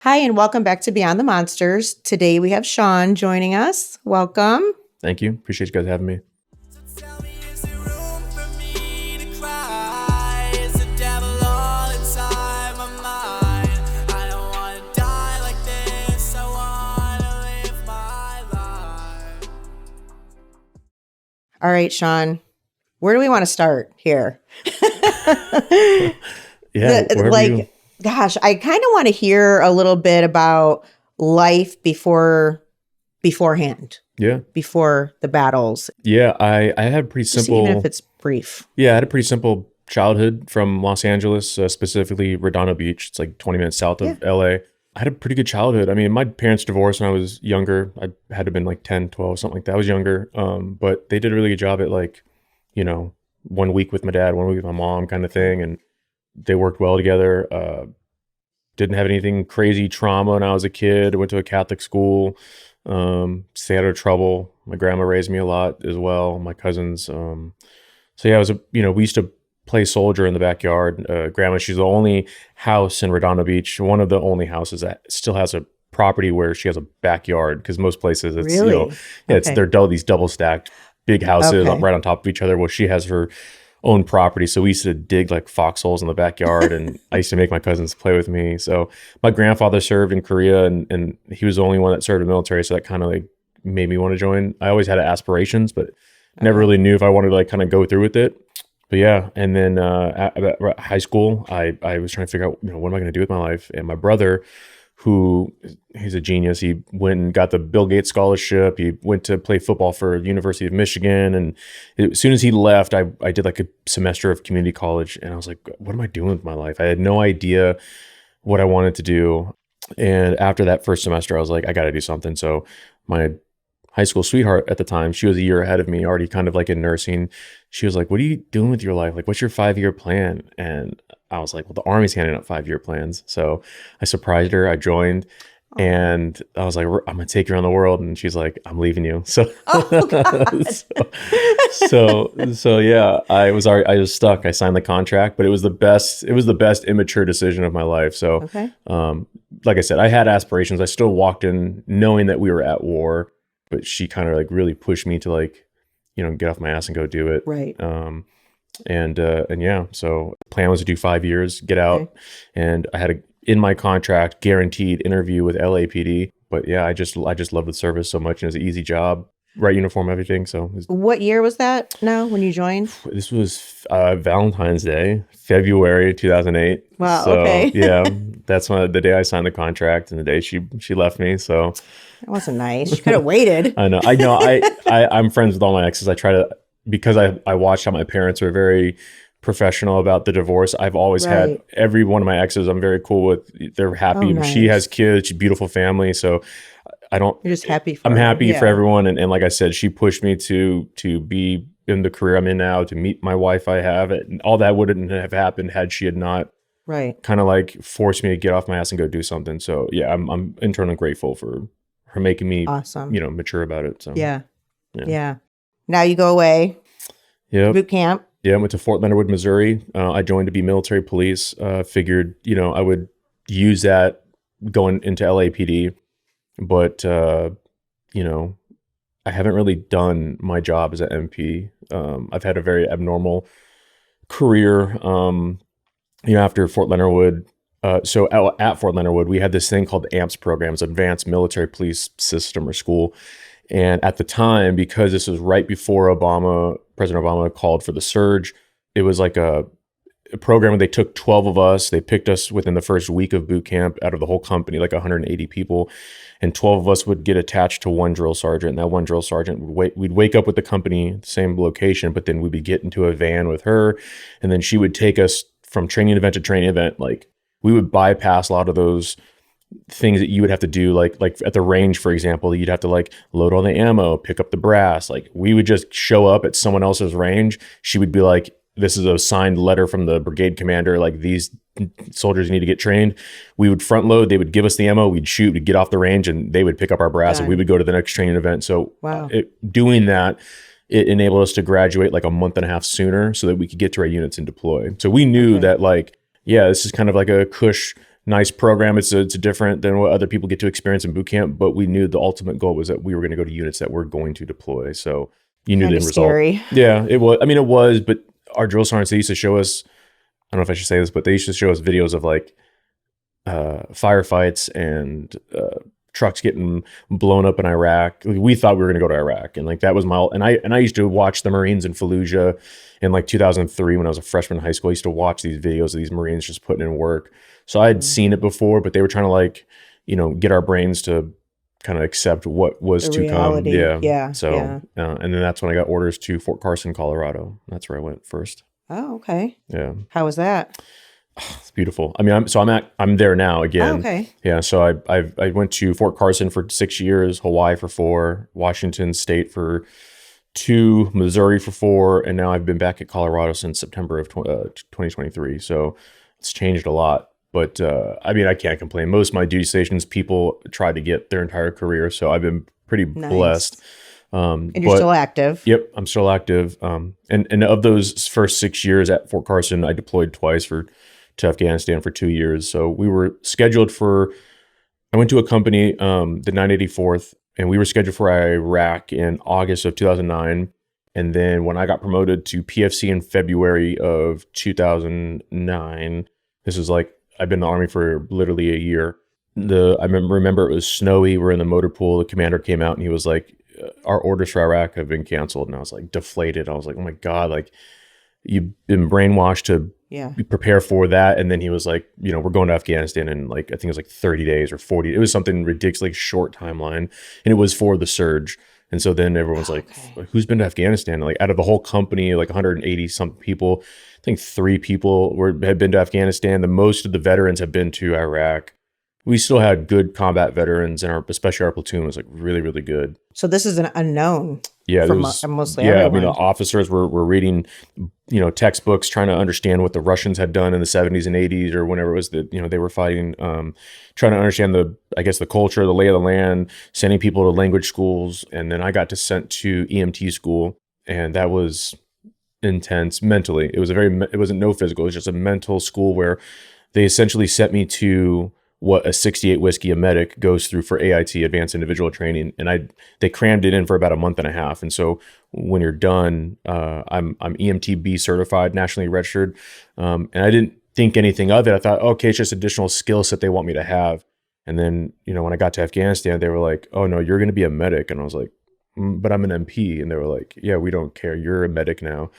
Hi, and welcome back to Beyond the Monsters. Today we have Sean joining us. Welcome. Thank you. Appreciate you guys having me. Tell me, is there room for me to cry? Is the devil all inside my mind? I don't wanna die like this, I wanna live my life. All right, Sean, where do we want to start here? Yeah, Gosh, I kind of want to hear a little bit about life beforehand, Yeah. before the battles, Yeah, I had pretty just simple. even if it's brief. Yeah, I had a pretty simple childhood from Los Angeles, specifically Redondo Beach. It's like 20 minutes south of LA. I had a pretty good childhood. I mean, my parents divorced when I was younger. I had to have been like 10, 12, something like that. I was younger. But they did a really good job at 1 week with my dad, 1 week with my mom kind of thing. And they worked well together. Didn't have anything crazy trauma when I was a kid. I went to a Catholic school. Stayed out of trouble. My grandma raised me a lot as well. My cousins. So yeah, we used to play soldier in the backyard. Grandma, she's the only house in Redondo Beach, one of the only houses that still has a property where she has a backyard. Because most places, it's Really? they're these double stacked big houses right on top of each other. Well, she has her own property, so we used to dig like foxholes in the backyard, and I used to make my cousins play with me. So my grandfather served in Korea, and he was the only one that served in the military, so that kind of like made me want to join. I always had aspirations, but never really knew if I wanted to like kind of go through with it. But yeah, and then at high school, I was trying to figure out, what am I going to do with my life? And my brother, he's a genius. He went and got the Bill Gates scholarship. He went to play football for the University of Michigan. And as soon as he left, I did like a semester of community college. And I was like, what am I doing with my life? I had no idea what I wanted to do. And after that first semester, I was like, I got to do something. So my high school sweetheart at the time, she was a year ahead of me, already kind of like in nursing. She was like, what are you doing with your life? Like, what's your 5-year plan? And I was like, well, the Army's handing out 5-year plans. So I surprised her. I joined, and I was like, I'm going to take you around the world. And she's like, I'm leaving you. So, so yeah, I was stuck. I signed the contract, but it was the best immature decision of my life. So, like I said, I had aspirations. I still walked in knowing that we were at war, but she kind of like really pushed me to like, get off my ass and go do it. Right. And yeah, so the plan was to do 5 years, get out, and I had in my contract guaranteed interview with LAPD. But yeah, I just loved the service so much, and it was an easy job, right uniform, everything. So What year was that now when you joined? this was Valentine's Day, February 2008. Wow. So, Okay. yeah, that's the day I signed the contract, and the day she left me. So That wasn't nice. You could have waited. I know. I'm friends with all my exes. I try to, because I watched how my parents were very professional about the divorce. I've always had every one of my exes I'm very cool with. They're happy. Oh, nice. She has kids, she's a beautiful family. So You're just happy for I'm her. happy Yeah. for everyone. And like I said, she pushed me to be in the career I'm in now, to meet my wife I have. And all that wouldn't have happened had she had not kind of like forced me to get off my ass and go do something. So yeah, I'm internally grateful for her making me Awesome. mature about it. So Yeah. Now you go away. yeah. Boot camp. Yeah, I went to Fort Leonard Wood, Missouri. I joined to be military police. Figured, I would use that going into LAPD. But, I haven't really done my job as an MP. I've had a very abnormal career. After Fort Leonard Wood. So at Fort Leonard Wood, we had this thing called the AMPS programs, Advanced Military Police System or School. And at the time, because this was right before President Obama called for the surge, it was like a program where they took 12 of us. They picked us within the first week of boot camp out of the whole company, like 180 people. And 12 of us would get attached to one drill sergeant. And that one drill sergeant, we'd wake up with the company, same location, but then we would get into a van with her. And then she would take us from training event to training event. Like, we would bypass a lot of those things that you would have to do, like at the range, for example. You'd have to like load all the ammo, pick up the brass. Like, we would just show up at someone else's range. She would be like, this is a signed letter from the brigade commander, like, these soldiers need to get trained. We would front load, they would give us the ammo, we'd shoot, we'd get off the range, and they would pick up our brass and we would go to the next training event. So doing that, it enabled us to graduate like a month and a half sooner so that we could get to our units and deploy. So we knew that, like, yeah, this is kind of like a cush nice program. It's different than what other people get to experience in boot camp, but we knew the ultimate goal was that we were going to go to units that were going to deploy. So you knew the Kinda end result. scary. Yeah, it was. I mean, it was, but our drill sergeants, they used to show us, I don't know if I should say this, but they used to show us videos of like firefights and trucks getting blown up in Iraq. We thought we were going to go to Iraq, and like that was my. And I used to watch the Marines in Fallujah in like 2003 when I was a freshman in high school. I used to watch these videos of these Marines just putting in work. So I had seen it before, but they were trying to like, get our brains to kind of accept what was The to reality. come. Yeah, So, yeah. And then that's when I got orders to Fort Carson, Colorado. That's where I went first. Oh, okay. Yeah. How was that? It's beautiful. I mean, I'm there now again. Oh, okay. Yeah. So I went to Fort Carson for 6 years, Hawaii for 4, Washington State for 2, Missouri for 4, and now I've been back at Colorado since September of 2023. So it's changed a lot. But I mean, I can't complain. Most of my duty stations, people try to get their entire career, so I've been pretty blessed. And you're still active. Yep, I'm still active. And of those first 6 years at Fort Carson, I deployed twice to Afghanistan for 2 years. So we were scheduled for. I went to a company, the 984th, and we were scheduled for Iraq in August of 2009. And then when I got promoted to PFC in February of 2009, this is like. I've been in the Army for literally a year. I remember it was snowy. We're in the motor pool. The commander came out and he was like, our orders for Iraq have been canceled. And I was like deflated. I was like, oh my God, like you've been brainwashed to prepare for that. And then he was like, we're going to Afghanistan in like, I think it was like 30 days or 40. It was something ridiculously short timeline. And it was for the surge. And so then everyone's like, who's been to Afghanistan? Like out of the whole company, like 180 something people, I think 3 people had been to Afghanistan. The most of the veterans have been to Iraq. We still had good combat veterans, and especially our platoon was like really, really good. So this is an unknown. Yeah, for mostly yeah. everyone. I mean, the officers were reading, textbooks, trying to understand what the Russians had done in the 70s and 80s, or whenever it was that they were fighting. Trying to understand the culture, the lay of the land, sending people to language schools, and then I got sent to EMT school, and that was intense mentally. It wasn't no physical. It was just a mental school where they essentially sent me to what a 68 whiskey, a medic, goes through for AIT, Advanced Individual Training, and they crammed it in for about a month and a half. And so when you're done, I'm EMTB certified, nationally registered, and I didn't think anything of it. I thought, okay, it's just additional skill set they want me to have. And then when I got to Afghanistan, they were like, oh no, you're going to be a medic, and I was like, but I'm an MP. And they were like, yeah, we don't care. You're a medic now.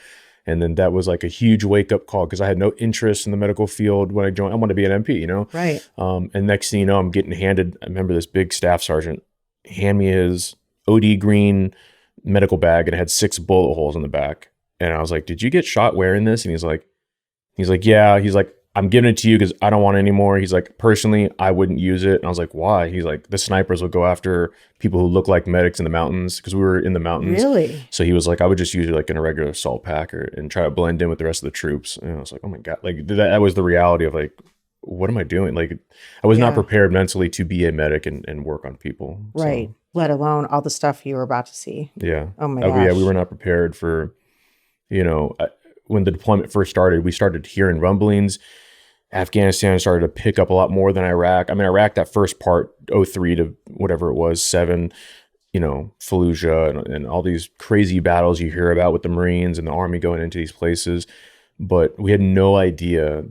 And then that was like a huge wake up call because I had no interest in the medical field when I joined. I wanted to be an MP, Right. And next thing you know, I'm getting handed, I remember this big staff sergeant hand me his OD green medical bag and it had 6 bullet holes in the back. And I was like, did you get shot wearing this? And he's like, yeah. He's like, I'm giving it to you because I don't want it anymore. He's like, personally, I wouldn't use it. And I was like, why? He's like, the snipers will go after people who look like medics in the mountains because we were in the mountains. Really? So he was like, I would just use it like in a regular assault pack and try to blend in with the rest of the troops. And I was like, oh my God, like that was the reality of like, what am I doing? Like I was not prepared mentally to be a medic and work on people. Right. So, Let alone all the stuff you were about to see. yeah. Oh my Yeah, gosh. we were not prepared for, when the deployment first started, we started hearing rumblings. Afghanistan started to pick up a lot more than Iraq. I mean, Iraq, that first part, 03 to whatever it was, 7, Fallujah and all these crazy battles you hear about with the Marines and the Army going into these places. But we had no idea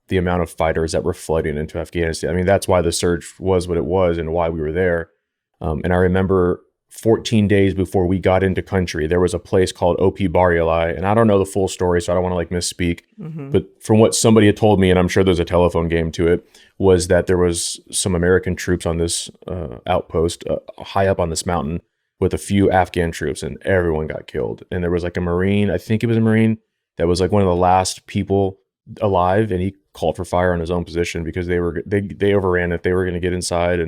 the amount of fighters that were flooding into Afghanistan. I mean, that's why the surge was what it was and why we were there. And I remember 14 days before we got into country, there was a place called OP Barialai. And I don't know the full story, so I don't want to like misspeak. Mm-hmm. But from what somebody had told me, and I'm sure there's a telephone game to it, was that there was some American troops on this outpost high up on this mountain with a few Afghan troops, and everyone got killed. And there was like a Marine, I think it was a Marine, that was like one of the last people alive, and he called for fire on his own position because they overran it. They were going to get inside,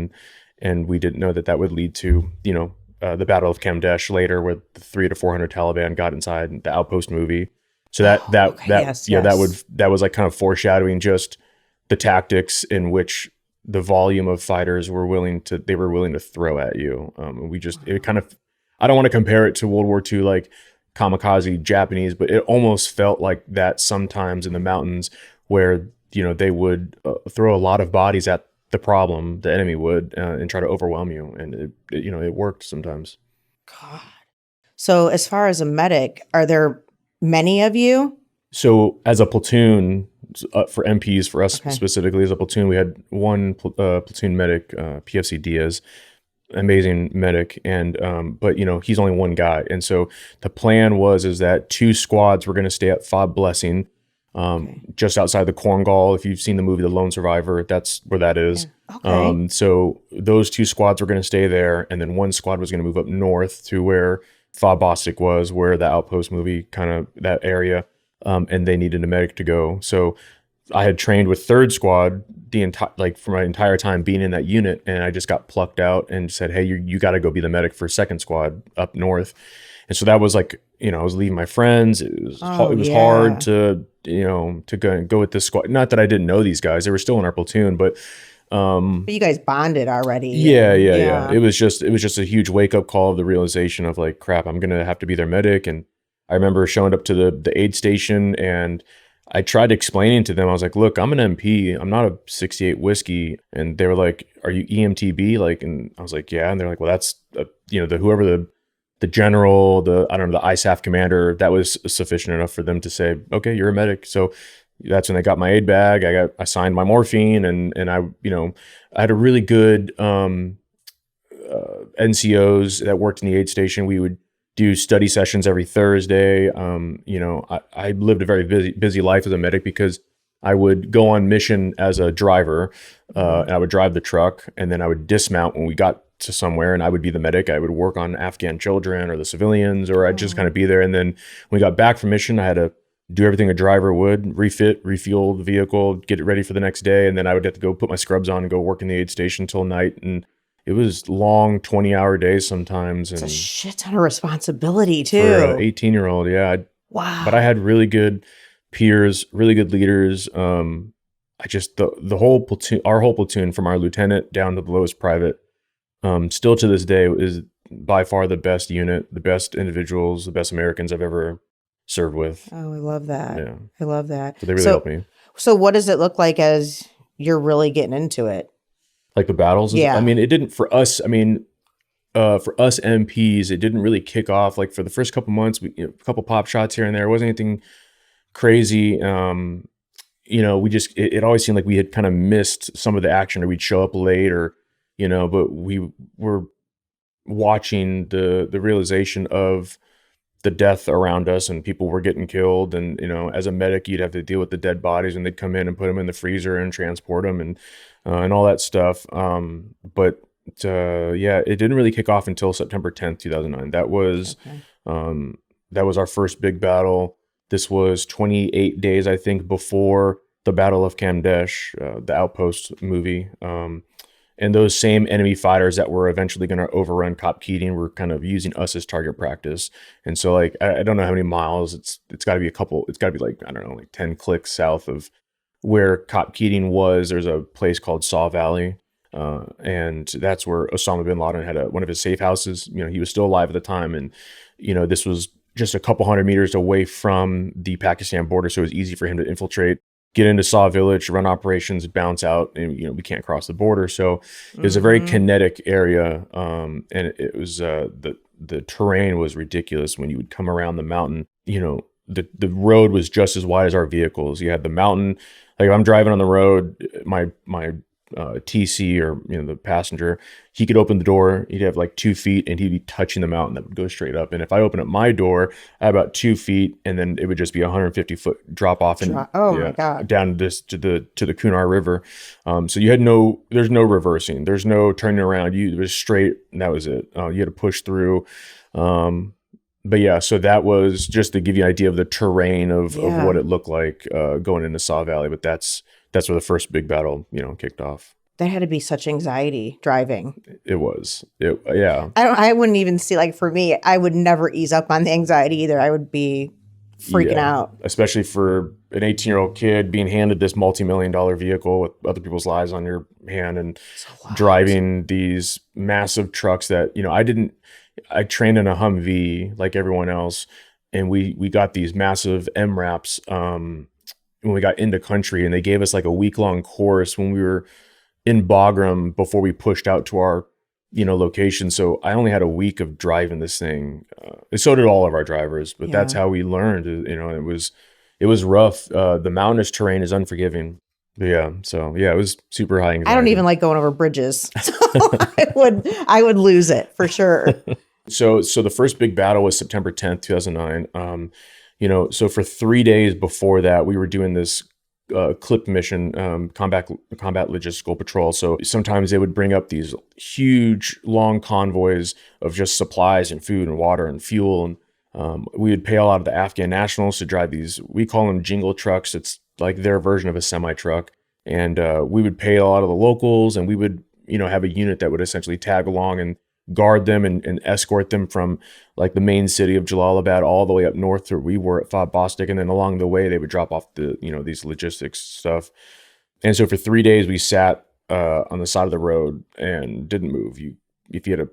and we didn't know that would lead to, the Battle of Kamdesh later, where the 300 to 400 Taliban got inside the Outpost movie. So that was like kind of foreshadowing just the tactics in which the volume of fighters were willing to throw at you. I don't want to compare it to World War II, like kamikaze Japanese, but it almost felt like that sometimes in the mountains where they would throw a lot of bodies at the problem, the enemy would, and try to overwhelm you. And it worked sometimes. God. So as far as a medic, are there many of you? So as a platoon, for MPs, for us Okay. specifically as a platoon, we had one platoon medic, PFC Diaz, amazing medic, and but he's only one guy, and so the plan is that 2 squads were going to stay at Fob Blessing, just outside the Korngal. If you've seen the movie The Lone Survivor, that's where that is. Yeah. Okay. So those 2 squads were going to stay there, and then one squad was going to move up north to where Fob Bostic was, where the Outpost movie, kind of that area, and they needed a medic to go. So I had trained with 3rd Squad for my entire time being in that unit, and I just got plucked out and said, "Hey, you got to go be the medic for 2nd Squad up north." And so that was I was leaving my friends. It was hard to go with this squad. Not that I didn't know these guys; they were still in our platoon, but you guys bonded already. Yeah. It was just a huge wake up call of the realization of crap, I'm gonna have to be their medic. And I remember showing up to the aid station, and I tried explaining to them, I was like, look, I'm an MP, I'm not a 68 whiskey. And they were like, are you EMTB? And I was like, yeah. And they're like, well, that's whoever the general, the ISAF commander, that was sufficient enough for them to say, okay, you're a medic. So that's when I got my aid bag. I signed my morphine, and I had a really good NCOs that worked in the aid station. We would do study sessions every Thursday. I lived a very busy life as a medic because I would go on mission as a driver, and I would drive the truck, and then I would dismount when we got to somewhere, and I would be the medic. I would work on Afghan children or the civilians, or I'd just kind of be there. And then when we got back from mission, I had to do everything a driver would: refit, refuel the vehicle, get it ready for the next day, and then I would have to go put my scrubs on and go work in the aid station till night. And it was long 20-hour days sometimes. It's and a shit ton of responsibility too. For an 18-year-old, yeah. Wow. But I had really good peers, really good leaders. The whole platoon, our whole platoon, from our lieutenant down to the lowest private, still to this day is by far the best unit, the best individuals, the best Americans I've ever served with. Oh, I love that. Yeah. I love that. So they really helped me. So what does it look like as you're really getting into it? Like the battles? Yeah. I mean, it didn't for us. I mean, for us MPs, it didn't really kick off. Like for the first couple months, a couple pop shots here and there. It wasn't anything crazy. We just, it always seemed like we had kind of missed some of the action, or we'd show up late, or, but we were watching the realization of the death around us, and people were getting killed. And, as a medic, you'd have to deal with the dead bodies, and they'd come in and put them in the freezer and transport them and all that stuff. But it didn't really kick off until September 10th, 2009. That was our first big battle. This was 28 days, I think, before the Battle of Kamdesh, the Outpost movie. And those same enemy fighters that were eventually going to overrun Cop Keating were kind of using us as target practice. And so, I don't know how many miles. It's got to be it's got to be 10 clicks south of where Cop Keating was. There's a place called Saw Valley. And that's where Osama bin Laden had one of his safe houses. He was still alive at the time. And, this was just a couple hundred meters away from the Pakistan border. So it was easy for him to infiltrate, get into Saw Village, run operations, bounce out, and we can't cross the border. So it was a very kinetic area, and it was the terrain was ridiculous. When you would come around the mountain, the road was just as wide as our vehicles. You had the mountain. Like if I'm driving on the road, my TC, or the passenger, he could open the door, he'd have 2 feet, and he'd be touching the mountain that would go straight up. And if I open up my door, I had about 2 feet, and then it would just be 150-foot drop off and my God, down to the Kunar River. So there's no reversing, there's no turning around. It was straight, and that was it. You had to push through. But yeah, so that was just to give you an idea of the terrain of what it looked like going into Saw Valley. But that's where the first big battle, kicked off. That had to be such anxiety driving. It was. Yeah. I wouldn't even see, for me, I would never ease up on the anxiety either. I would be freaking out. Especially for an 18-year-old kid being handed this multi-million-dollar vehicle with other people's lives on your hand, and driving these massive trucks that, I trained in a Humvee like everyone else, and we got these massive MRAPs, when we got into country, and they gave us like a week-long course when we were in Bagram before we pushed out to our, location. So I only had a week of driving this thing. So did all of our drivers, but that's how we learned. It was rough. The mountainous terrain is unforgiving. But it was super high anxiety. I don't even like going over bridges. So I would lose it for sure. So the first big battle was September 10th, 2009. So for 3 days before that, we were doing this CLIP mission, combat logistical patrol. So sometimes they would bring up these huge, long convoys of just supplies and food and water and fuel. And we would pay a lot of the Afghan nationals to drive these, we call them jingle trucks. It's like their version of a semi-truck. And we would pay a lot of the locals, and we would, have a unit that would essentially tag along and guard them and escort them from like the main city of Jalalabad all the way up north to where we were at Fort Bostic. And then along the way, they would drop off the, these logistics stuff. And so for 3 days, we sat on the side of the road and didn't move. If you had a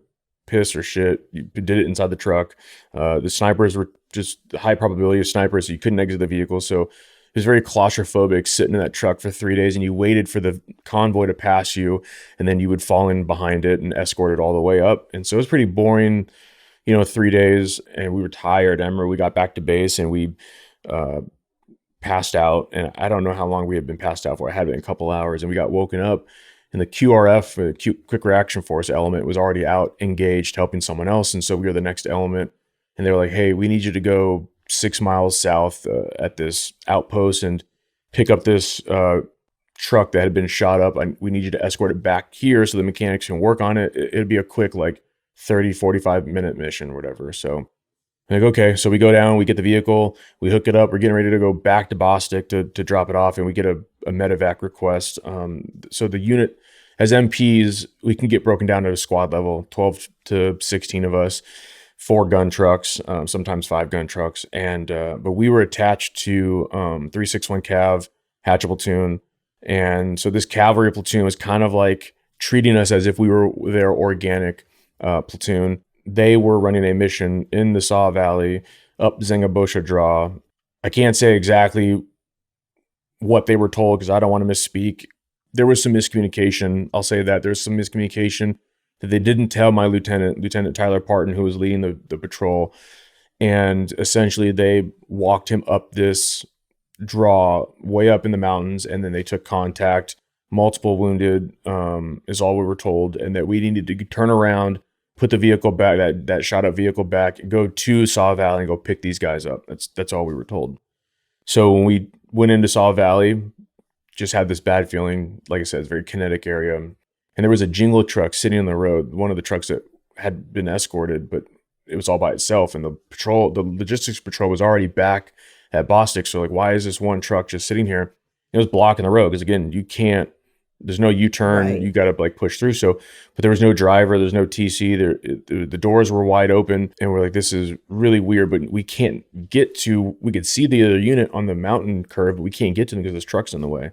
piss or shit, you did it inside the truck. The snipers were just high probability of snipers, so you couldn't exit the vehicle. So it was very claustrophobic sitting in that truck for 3 days, and you waited for the convoy to pass you, and then you would fall in behind it and escort it all the way up. And so it was pretty boring, 3 days, and we were tired. I remember we got back to base and we passed out, and I don't know how long we had been passed out for. I had been a couple hours, and we got woken up, and the QRF, the Quick Reaction Force element, was already out engaged helping someone else. And so we were the next element, and they were like, hey, we need you to go 6 miles south at this outpost and pick up this truck that had been shot up. We need you to escort it back here so the mechanics can work on it. It'd be a quick 30, 45 minute mission or whatever. So I'm like, okay. So we go down, we get the vehicle, we hook it up. We're getting ready to go back to Bostic to drop it off, and we get a medevac request. So the unit, as MPs, we can get broken down at a squad level, 12 to 16 of us. 4 gun trucks, sometimes 5 gun trucks. And, but we were attached to 361 Cav, Hatchet Platoon. And so this cavalry platoon was kind of like treating us as if we were their organic platoon. They were running a mission in the Saw Valley up Zengabosha Draw. I can't say exactly what they were told because I don't want to misspeak. There was some miscommunication. I'll say that there's some miscommunication that they didn't tell my Lieutenant Tyler Parton, who was leading the patrol. And essentially they walked him up this draw way up in the mountains, and then they took contact. Multiple wounded is all we were told, and that we needed to turn around, put the vehicle back, that shot up vehicle back, go to Saw Valley and go pick these guys up. That's all we were told. So when we went into Saw Valley, just had this bad feeling. Like I said, it's a very kinetic area. And there was a jingle truck sitting on the road, one of the trucks that had been escorted, but it was all by itself. And the logistics patrol was already back at Bostic. So why is this one truck just sitting here? It was blocking the road. Because again, there's no U-turn. Right. You got to push through. So, but there was no driver. There's no TC. The doors were wide open. And we're like, this is really weird, but we could see the other unit on the mountain curve, but we can't get to them because this truck's in the way.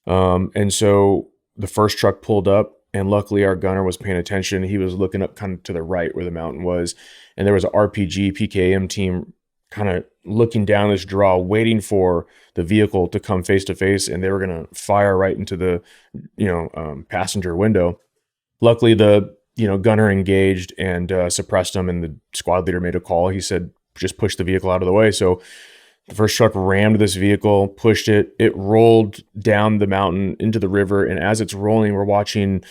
And so the first truck pulled up, and luckily our gunner was paying attention. He was looking up kind of to the right where the mountain was. And there was an RPG PKM team kind of looking down this draw, waiting for the vehicle to come face to face. And they were going to fire right into the, passenger window. Luckily the, gunner engaged and suppressed them. And the squad leader made a call. He said, just push the vehicle out of the way. So the first truck rammed this vehicle, pushed it. It rolled down the mountain into the river. And as it's rolling, we're watching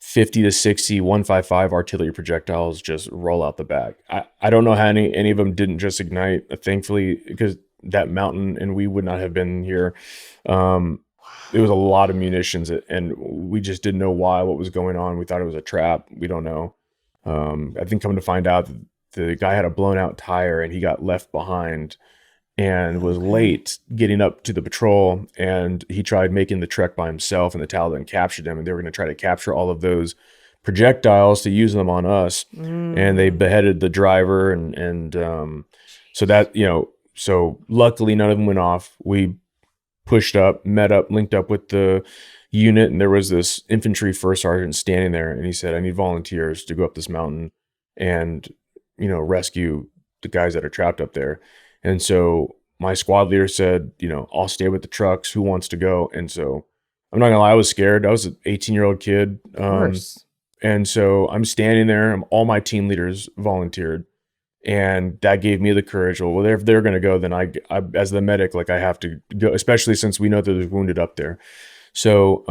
50 to 60 155 artillery projectiles just roll out the back. I don't know how any of them didn't just ignite, thankfully, because that mountain and we would not have been here. It was a lot of munitions, and we just didn't know what was going on. We thought it was a trap. We don't know. I think coming to find out, the guy had a blown out tire and he got left behind and was late getting up to the patrol, and he tried making the trek by himself, and the Taliban captured him, and they were going to try to capture all of those projectiles to use them on us. And they beheaded the driver. And so that, so luckily none of them went off. We pushed up, met up, linked up with the unit, and there was this infantry first sergeant standing there, and he said, I need volunteers to go up this mountain and, rescue the guys that are trapped up there. And so my squad leader said, I'll stay with the trucks. Who wants to go? And so I'm not gonna lie, I was scared. I was an 18-year-old kid. Of course. And so I'm standing there. All my team leaders volunteered. And that gave me the courage. Well, if they're going to go, then I, as the medic, like I have to go, especially since we know that there's wounded up there. So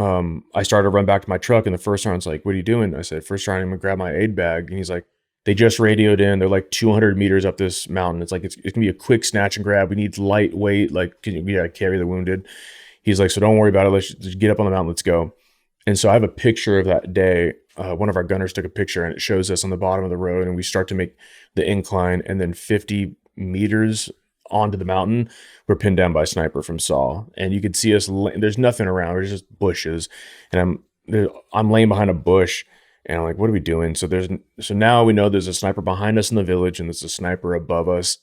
I started to run back to my truck, and the first sergeant's like, "What are you doing?" I said, "First sergeant, I'm going to grab my aid bag." And he's like, "They just radioed in. They're like 200 meters up this mountain. It's like, it's going to be a quick snatch and grab. We need lightweight, like, we got to carry the wounded." He's like, "So don't worry about it. Let's just get up on the mountain. Let's go." And so I have a picture of that day. One of our gunners took a picture, and it shows us on the bottom of the road, and we start to make the incline, and then 50 meters onto the mountain, we're pinned down by a sniper from SAW. And you could see us, there's nothing around, there's just bushes. And I'm laying behind a bush, and I'm like, what are we doing? So now we know there's a sniper behind us in the village, and there's a sniper above us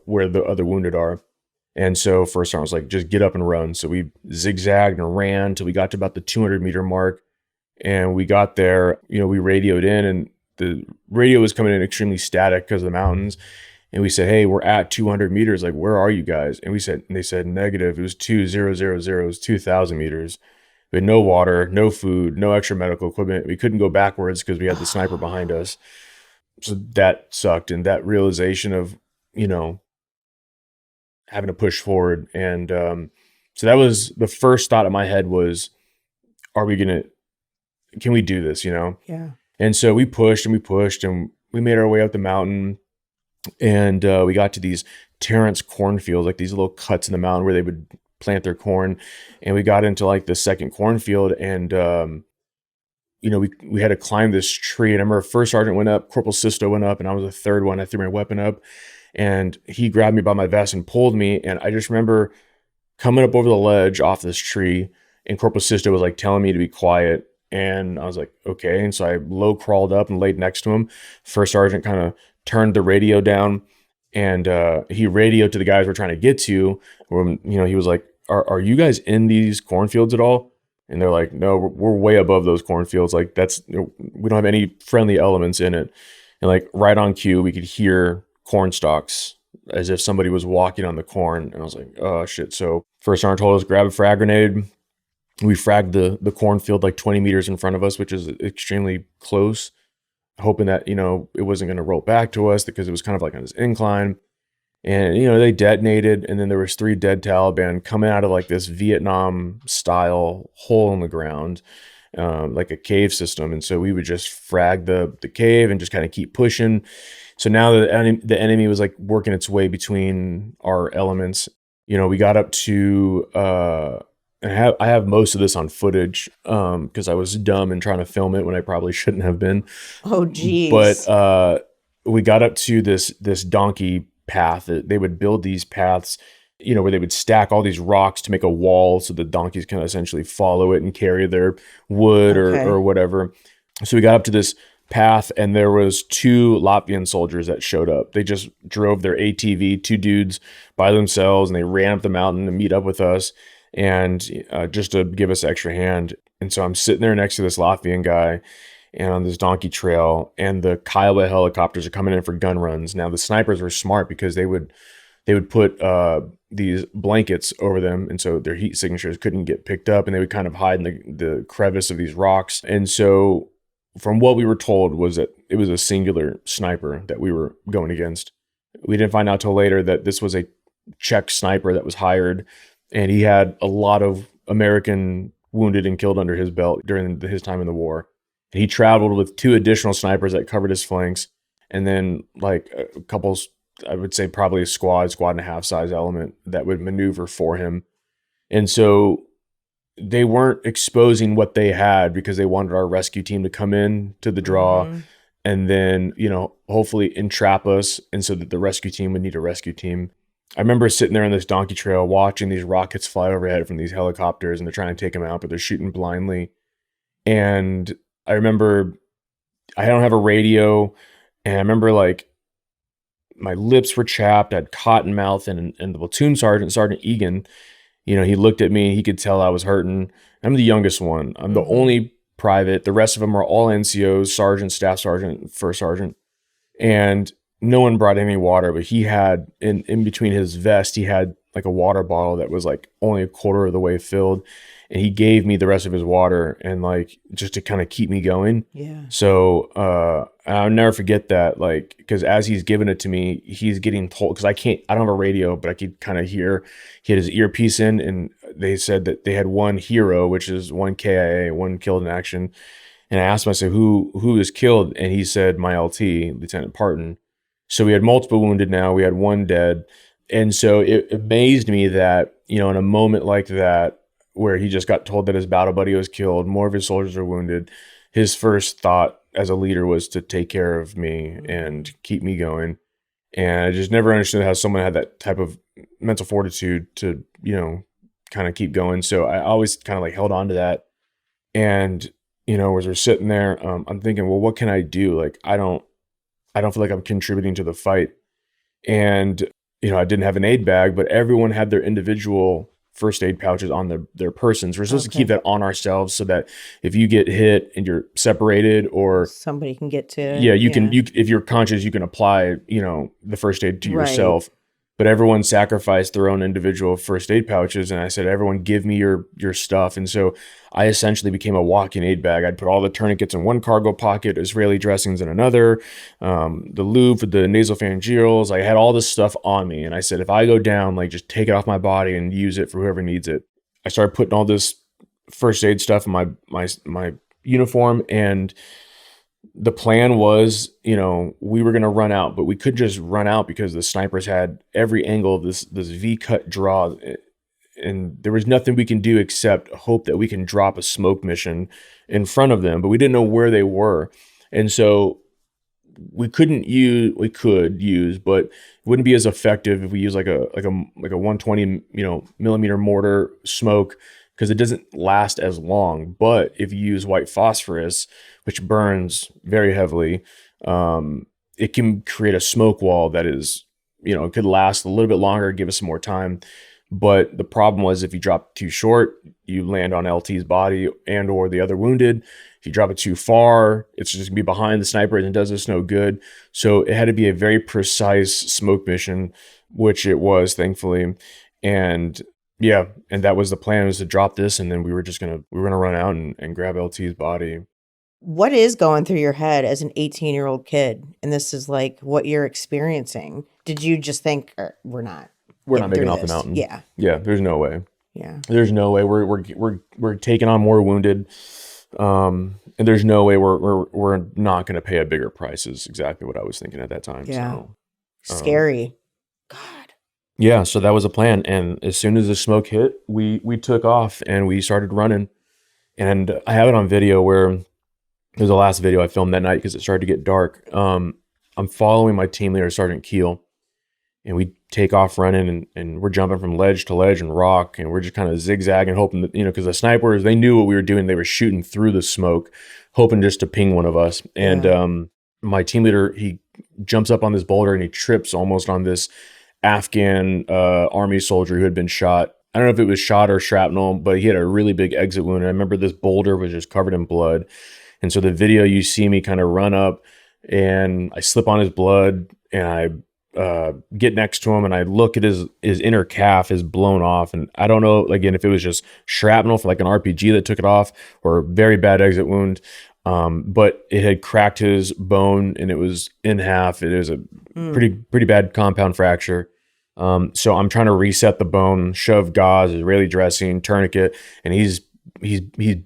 where the other wounded are. And so first I was like, just get up and run. So we zigzagged and ran till we got to about the 200 meter mark. And we got there, we radioed in, and the radio was coming in extremely static because of the mountains. And we said, "Hey, we're at 200 meters. Like, where are you guys?" And they said negative. It was 2000. It was 2,000 meters. We had no water, no food, no extra medical equipment. We couldn't go backwards because we had the sniper behind us. So that sucked. And that realization of, having to push forward. And so that was the first thought in my head was, can we do this, Yeah. And so we pushed and we made our way up the mountain, and we got to these Terrence cornfields, like these little cuts in the mountain where they would plant their corn. And we got into like the second cornfield, and we had to climb this tree. And I remember first sergeant went up, Corporal Sisto went up, and I was the third one. I threw my weapon up, and he grabbed me by my vest and pulled me. And I just remember coming up over the ledge off this tree, and Corporal Sisto was like telling me to be quiet. And I was like, okay. And so I low crawled up and laid next to him. First sergeant kind of turned the radio down, and he radioed to the guys we're trying to get to. He was like, are you guys in these cornfields at all? And they're like, "No, we're way above those cornfields. Like we don't have any friendly elements in it." And like right on cue, we could hear corn stalks as if somebody was walking on the corn. And I was like, oh shit. So first sergeant told us, grab a frag grenade. We fragged the cornfield like 20 meters in front of us, which is extremely close, hoping that, it wasn't going to roll back to us because it was kind of like on this incline. And, they detonated, and then there was 3 dead Taliban coming out of like this Vietnam style hole in the ground, like a cave system. And so we would just frag the cave and just kind of keep pushing. So now the enemy was like working its way between our elements. We got up to, and I have most of this on footage because I was dumb and trying to film it when I probably shouldn't have been. Oh, geez. But we got up to this donkey path. They would build these paths, where they would stack all these rocks to make a wall so the donkeys can essentially follow it and carry their wood or whatever. So we got up to this path, and there was 2 Latvian soldiers that showed up. They just drove their ATV, 2 dudes by themselves, and they ran up the mountain to meet up with us. And just to give us extra hand. And so I'm sitting there next to this Latvian guy and on this donkey trail, and the Kiowa helicopters are coming in for gun runs. Now the snipers were smart because they would put these blankets over them, and so their heat signatures couldn't get picked up, and they would kind of hide in the crevice of these rocks. And so from what we were told was that it was a singular sniper that we were going against. We didn't find out till later that this was a Czech sniper that was hired, and he had a lot of American wounded and killed under his belt during his time in the war. And he traveled with 2 additional snipers that covered his flanks, and then like a couple, I would say probably a squad and a half size element that would maneuver for him. And so they weren't exposing what they had because they wanted our rescue team to come in to the draw and then, hopefully entrap us. And so that the rescue team would need a rescue team. I remember sitting there on this donkey trail watching these rockets fly overhead from these helicopters, and they're trying to take them out, but they're shooting blindly. And I remember I don't have a radio, and I remember like my lips were chapped, I had cotton mouth, and the platoon sergeant, Sergeant Egan, he looked at me, he could tell I was hurting. I'm the youngest one. I'm the only private. The rest of them are all NCOs, sergeant, staff sergeant, first sergeant. And no one brought any water, but he had in between his vest, he had like a water bottle that was like only a quarter of the way filled. And he gave me the rest of his water and like just to kind of keep me going. Yeah. So I'll never forget that, like, because as he's giving it to me, he's getting told, because I don't have a radio, but I could kind of hear, he had his earpiece in, and they said that they had one hero, which is one KIA, one killed in action. And I asked him, I said, who was killed? And he said, my LT, Lieutenant Parton. So we had multiple wounded now. We had one dead. And so it amazed me that, you know, in a moment like that, where he just got told that his battle buddy was killed, more of his soldiers are wounded, his first thought as a leader was to take care of me and keep me going. And I just never understood how someone had that type of mental fortitude to, you know, kind of keep going. So I always kind of like held on to that. And, you know, as we're sitting there, I'm thinking, well, what can I do? Like, I don't feel like I'm contributing to the fight. And, you know, I didn't have an aid bag, but everyone had their individual first aid pouches on their persons. We're supposed to keep that on ourselves so that if you get hit and you're separated, or somebody can get to it. Yeah, you can, if you're conscious, you can apply, you know, the first aid to yourself. But everyone sacrificed their own individual first aid pouches. And I said, everyone give me your stuff. And so I essentially became a walk-in aid bag. I'd put all the tourniquets in one cargo pocket, Israeli dressings in another, the lube for the nasopharyngeals. I had all this stuff on me. And I said, if I go down, like, just take it off my body and use it for whoever needs it. I started putting all this first aid stuff in my uniform, and the plan was, you know, we were going to run out, but we couldn't just run out because the snipers had every angle of this V-cut draw, and there was nothing we can do except hope that we can drop a smoke mission in front of them, but we didn't know where they were. And so we could use, but it wouldn't be as effective if we use like a 120, you know, millimeter mortar smoke, because it doesn't last as long. But if you use white phosphorus, which burns very heavily, it can create a smoke wall that is, you know, it could last a little bit longer, give us some more time. But the problem was, if you drop too short, you land on LT's body and or the other wounded. If you drop it too far, it's just gonna be behind the sniper and it does us no good. So it had to be a very precise smoke mission, which it was, thankfully. And yeah, and that was the plan, was to drop this, and then we were gonna run out and grab LT's body. What is going through your head as an 18-year-old kid? And this is like what you're experiencing. Did you just think, we're not making it off the mountain? Yeah. Yeah, there's no way. Yeah. There's no way we're taking on more wounded. And there's no way we're not going to pay a bigger price, is exactly what I was thinking at that time. Yeah. So, scary. God. Yeah, so that was a plan. And as soon as the smoke hit, we took off and we started running. And I have it on video, where it was the last video I filmed that night because it started to get dark. I'm following my team leader, Sergeant Keel, and we take off running, and we're jumping from ledge to ledge and rock, and we're just kind of zigzagging, hoping that, you know, because the snipers, they knew what we were doing. They were shooting through the smoke, hoping just to ping one of us. And my team leader, he jumps up on this boulder and he trips almost on this Afghan army soldier who had been shot. I don't know if it was shot or shrapnel, but he had a really big exit wound. And I remember this boulder was just covered in blood. And so the video, you see me kind of run up and I slip on his blood, and I get next to him and I look at his inner calf is blown off. And I don't know, again, if it was just shrapnel for like an RPG that took it off, or a very bad exit wound. But it had cracked his bone and it was in half. It was a pretty bad compound fracture. So I'm trying to reset the bone, shove gauze, Israeli dressing, tourniquet, and he's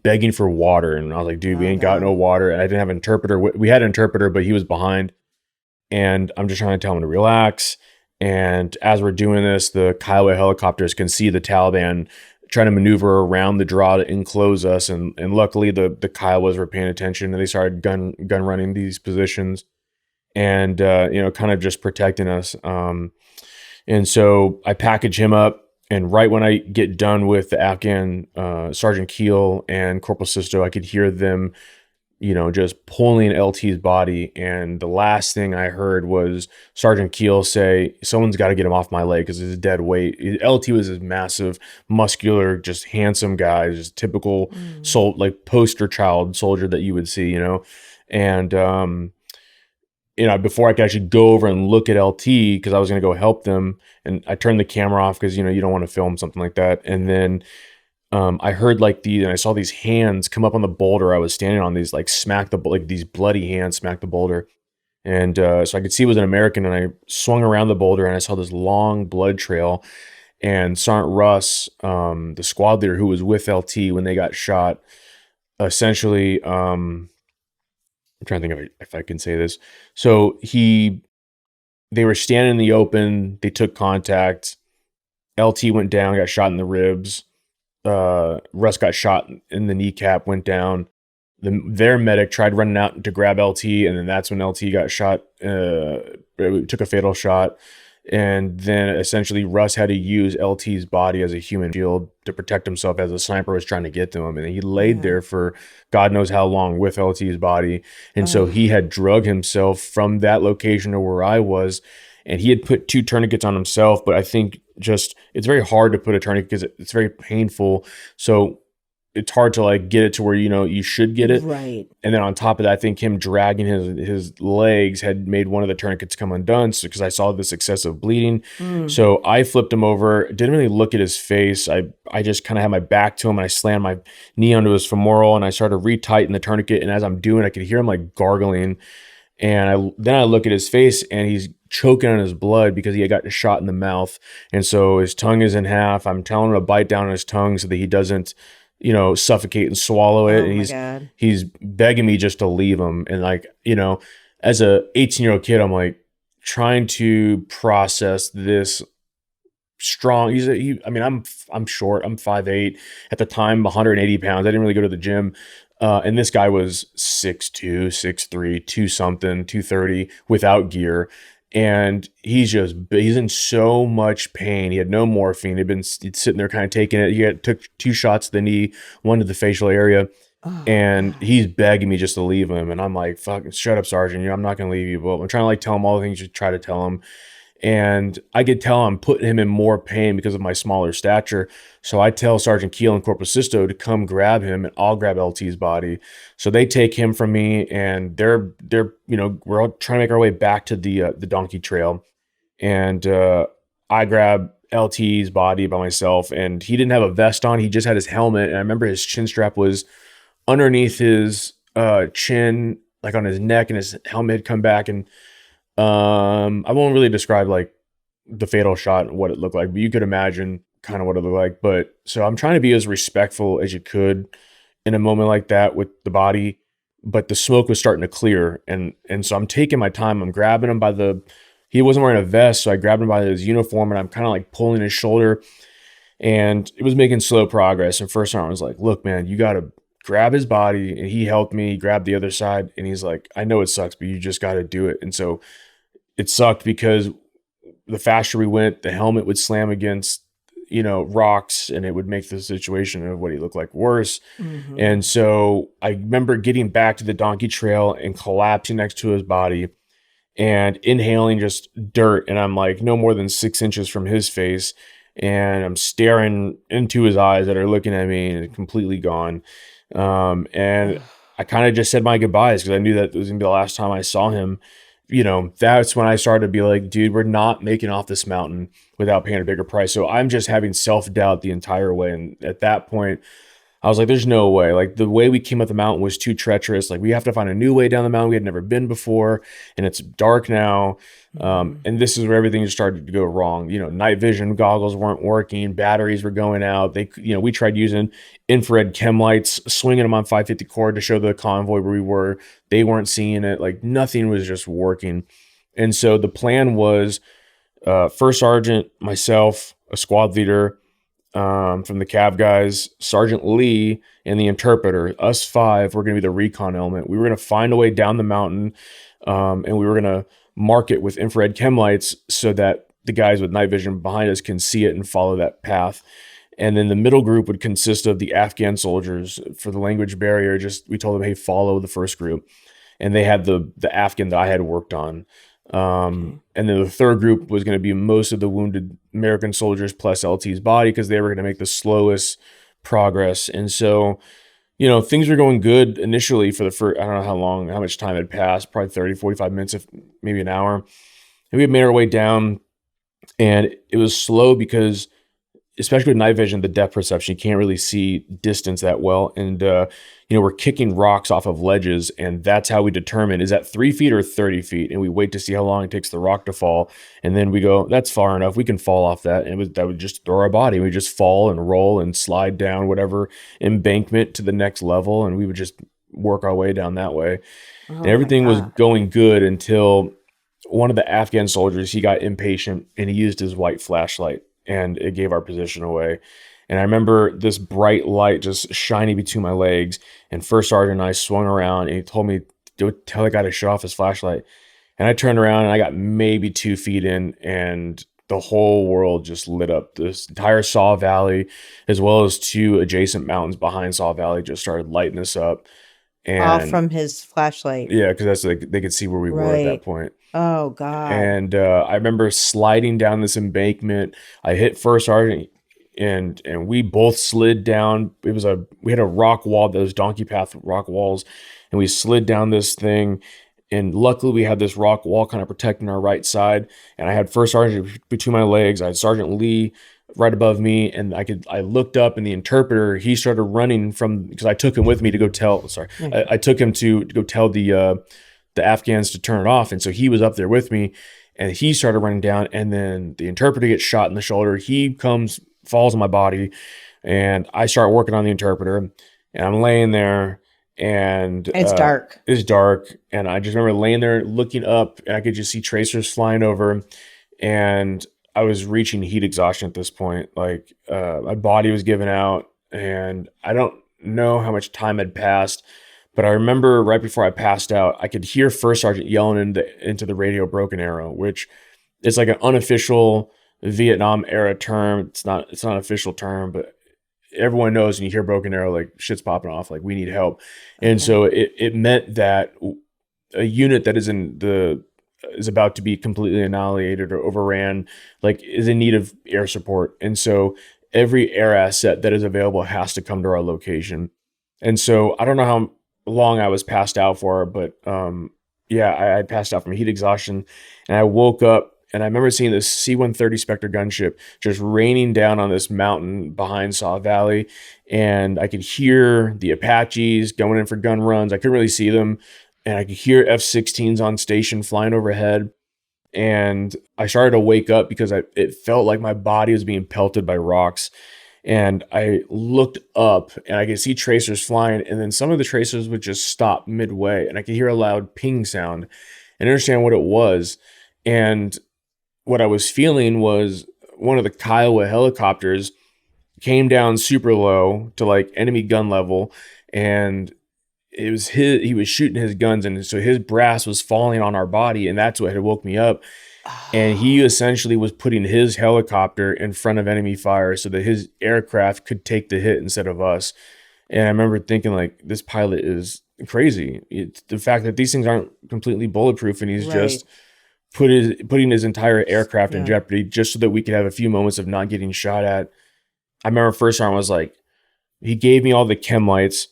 begging for water. And I was like, dude, we ain't got no water. And I didn't have an interpreter. We had an interpreter, but he was behind. And I'm just trying to tell him to relax. And as we're doing this, the Kiowa helicopters can see the Taliban trying to maneuver around the draw to enclose us. And luckily the Kiowas were paying attention, and they started gun running these positions and, you know, kind of just protecting us. And so I package him up, and right when I get done with the Afghan Sergeant Keel and Corporal Sisto, I could hear them, you know, just pulling LT's body. And the last thing I heard was Sergeant Keel say, someone's got to get him off my leg because it's a dead weight. LT was this massive, muscular, just handsome guy, just typical like poster child soldier that you would see, you know. And before I could actually go over and look at LT, because I was going to go help them, and I turned the camera off because, you don't want to film something like that. And then I heard and I saw these hands come up on the boulder I was standing on, these these bloody hands smack the boulder. And so I could see it was an American, and I swung around the boulder and I saw this long blood trail. And Sergeant Russ, the squad leader who was with LT when they got shot, essentially, I'm trying to think if I can say this. So they were standing in the open. They took contact. LT went down, got shot in the ribs. Russ got shot in the kneecap, went down. Their medic tried running out to grab LT, and then that's when LT got shot. Took a fatal shot. And then essentially Russ had to use LT's body as a human shield to protect himself as the sniper was trying to get to him. And he laid there for God knows how long with LT's body. And so he had drug himself from that location to where I was. And he had put 2 tourniquets on himself. But I think it's very hard to put a tourniquet because it's very painful. So it's hard to get it to where you should get it. Right. And then on top of that, I think him dragging his legs had made one of the tourniquets come undone, because I saw this excessive bleeding. So I flipped him over, didn't really look at his face. I just kind of had my back to him, and I slammed my knee onto his femoral, and I started to retighten the tourniquet. And as I'm doing, I could hear him gargling. And then I look at his face, and he's choking on his blood because he had got shot in the mouth. And so his tongue is in half. I'm telling him to bite down on his tongue so that he doesn't suffocate and swallow it. And he's begging me just to leave him. And as a 18-year-old kid, I'm trying to process this strong. I'm short. I'm 5'8". At the time, 180 pounds. I didn't really go to the gym. And this guy was 6'2", 6'3", 2-something, 230 without gear. And he's in so much pain. He had no morphine. He'd sitting there kind of taking it. Took 2 shots to the knee, 1 to the facial area. And he's begging me just to leave him. And I'm like, fucking shut up, Sergeant. I'm not going to leave you. But I'm trying to tell him all the things you try to tell him. And I could tell I'm putting him in more pain because of my smaller stature. So I tell Sergeant Keel and Corporal Sisto to come grab him, and I'll grab LT's body. So they take him from me, and they're we're all trying to make our way back to the donkey trail. And I grab LT's body by myself, and he didn't have a vest on. He just had his helmet. And I remember his chin strap was underneath his chin, on his neck, and his helmet had come back. And I won't really describe the fatal shot and what it looked like, but you could imagine kind of what it looked like. But so I'm trying to be as respectful as you could in a moment like that with the body, but the smoke was starting to clear. And so I'm taking my time. I'm grabbing him he wasn't wearing a vest. So I grabbed him by his uniform, and I'm kind of pulling his shoulder, and it was making slow progress. And first I was like, look, man, you got to grab his body. And he helped me grab the other side. And he's like, I know it sucks, but you just got to do it. And so it sucked because the faster we went, the helmet would slam against, rocks, and it would make the situation of what he looked like worse. And so I remember getting back to the donkey trail and collapsing next to his body and inhaling just dirt. And I'm no more than 6 inches from his face. And I'm staring into his eyes that are looking at me, and completely gone. And I kind of just said my goodbyes because I knew that it was going to be the last time I saw him. That's when I started to be like, dude, we're not making off this mountain without paying a bigger price. So I'm just having self-doubt the entire way. And at that point, I was like, there's no way. The way we came up the mountain was too treacherous. We have to find a new way down the mountain. We had never been before, and it's dark now. And this is where everything just started to go wrong. Night vision goggles weren't working. Batteries were going out. We tried using infrared chem lights, swinging them on 550 cord to show the convoy where we were. They weren't seeing it. Nothing was just working. And so the plan was First Sergeant, myself, a squad leader, from the Cav guys, Sergeant Lee, and the interpreter. Us 5 were going to be the recon element. We were going to find a way down the mountain, and we were going to mark it with infrared chem lights so that the guys with night vision behind us can see it and follow that path. And then the middle group would consist of the Afghan soldiers. For the language barrier, we told them, hey, follow the first group. And they had the Afghan that I had worked on. And then the third group was going to be most of the wounded American soldiers plus LT's body, because they were going to make the slowest progress. And so, things were going good initially for the first, I don't know how much time had passed, probably 30, 45 minutes, if maybe an hour. And we had made our way down, and it was slow because, especially with night vision, the depth perception, you can't really see distance that well. And, we're kicking rocks off of ledges, and that's how we determine, is that 3 feet or 30 feet? And we wait to see how long it takes the rock to fall. And then we go, that's far enough. We can fall off that. And that would just throw our body. We just fall and roll and slide down whatever embankment to the next level. And we would just work our way down that way. Oh And everything my was God. going good until one of the Afghan soldiers, he got impatient and he used his white flashlight, and it gave our position away. And I remember this bright light just shining between my legs, and First Sergeant and I swung around, and he told me, tell the guy to shut off his flashlight. And I turned around, and I got maybe 2 feet in, and the whole world just lit up. This entire Saw Valley, as well as 2 adjacent mountains behind Saw Valley, just started lighting us up. All And from his flashlight. yeah, because that's like they could see where we were at that Right. point. Oh God. And I remember sliding down this embankment. I hit First Sergeant, and we both slid down. We had a rock wall, those donkey path rock walls, and we slid down this thing. And luckily, we had this rock wall kind of protecting our right side. And I had First Sergeant between my legs. I had Sergeant Lee right above me, and I looked up, and the interpreter, he started running because I took him with me to go tell. Sorry, I took him to go tell the Afghans to turn it off. And so he was up there with me, and he started running down, and then the interpreter gets shot in the shoulder. He falls on my body, and I start working on the interpreter, and I'm laying there, and It's dark. It's dark. And I just remember laying there looking up, and I could just see tracers flying over, and I was reaching heat exhaustion at this point. Like, my body was giving out, and I don't know how much time had passed, but I remember right before I passed out, I could hear First Sergeant yelling into the radio "Broken Arrow," which is like an unofficial Vietnam era term. It's not an official term, but everyone knows when you hear "Broken Arrow," like shit's popping off, like we need help. And Okay. so it meant that a unit that is about to be completely annihilated or overran, like, is in need of air support. And so every air asset that is available has to come to our location. And so I don't know how long I was passed out for, but I passed out from heat exhaustion, and I woke up, and I remember seeing this C-130 Spectre gunship just raining down on this mountain behind Saw Valley, and I could hear the Apaches going in for gun runs. I couldn't really see them, and I could hear F-16s on station flying overhead. And I started to wake up because it felt like my body was being pelted by rocks. And I looked up, and I could see tracers flying, and then some of the tracers would just stop midway, and I could hear a loud ping sound and understand what it was. And what I was feeling was one of the Kiowa helicopters came down super low to like enemy gun level, and he was shooting his guns, and so his brass was falling on our body, and that's what had woke me up. And he essentially was putting his helicopter in front of enemy fire so that his aircraft could take the hit instead of us. And I remember thinking, like, this pilot is crazy. It's the fact that these things aren't completely bulletproof, and he's Right. just putting his entire aircraft in Yeah. jeopardy just so that we could have a few moments of not getting shot at. I remember First Sergeant was like, he gave me all the chem lights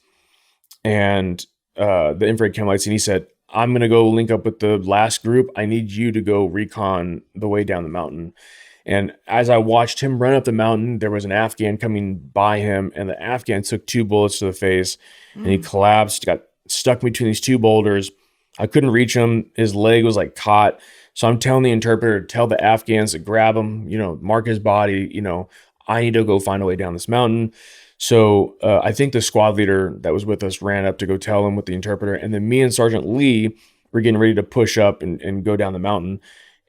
and the infrared chem lights, and he said, I'm going to go link up with the last group. I need you to go recon the way down the mountain. And as I watched him run up the mountain, there was an Afghan coming by him, and the Afghan took 2 bullets to the face, and he collapsed, got stuck between these 2 boulders. I couldn't reach him. His leg was like caught. So I'm telling the interpreter to tell the Afghans to grab him, mark his body. I need to go find a way down this mountain. So I think the squad leader that was with us ran up to go tell him with the interpreter. And then me and Sergeant Lee were getting ready to push up and go down the mountain.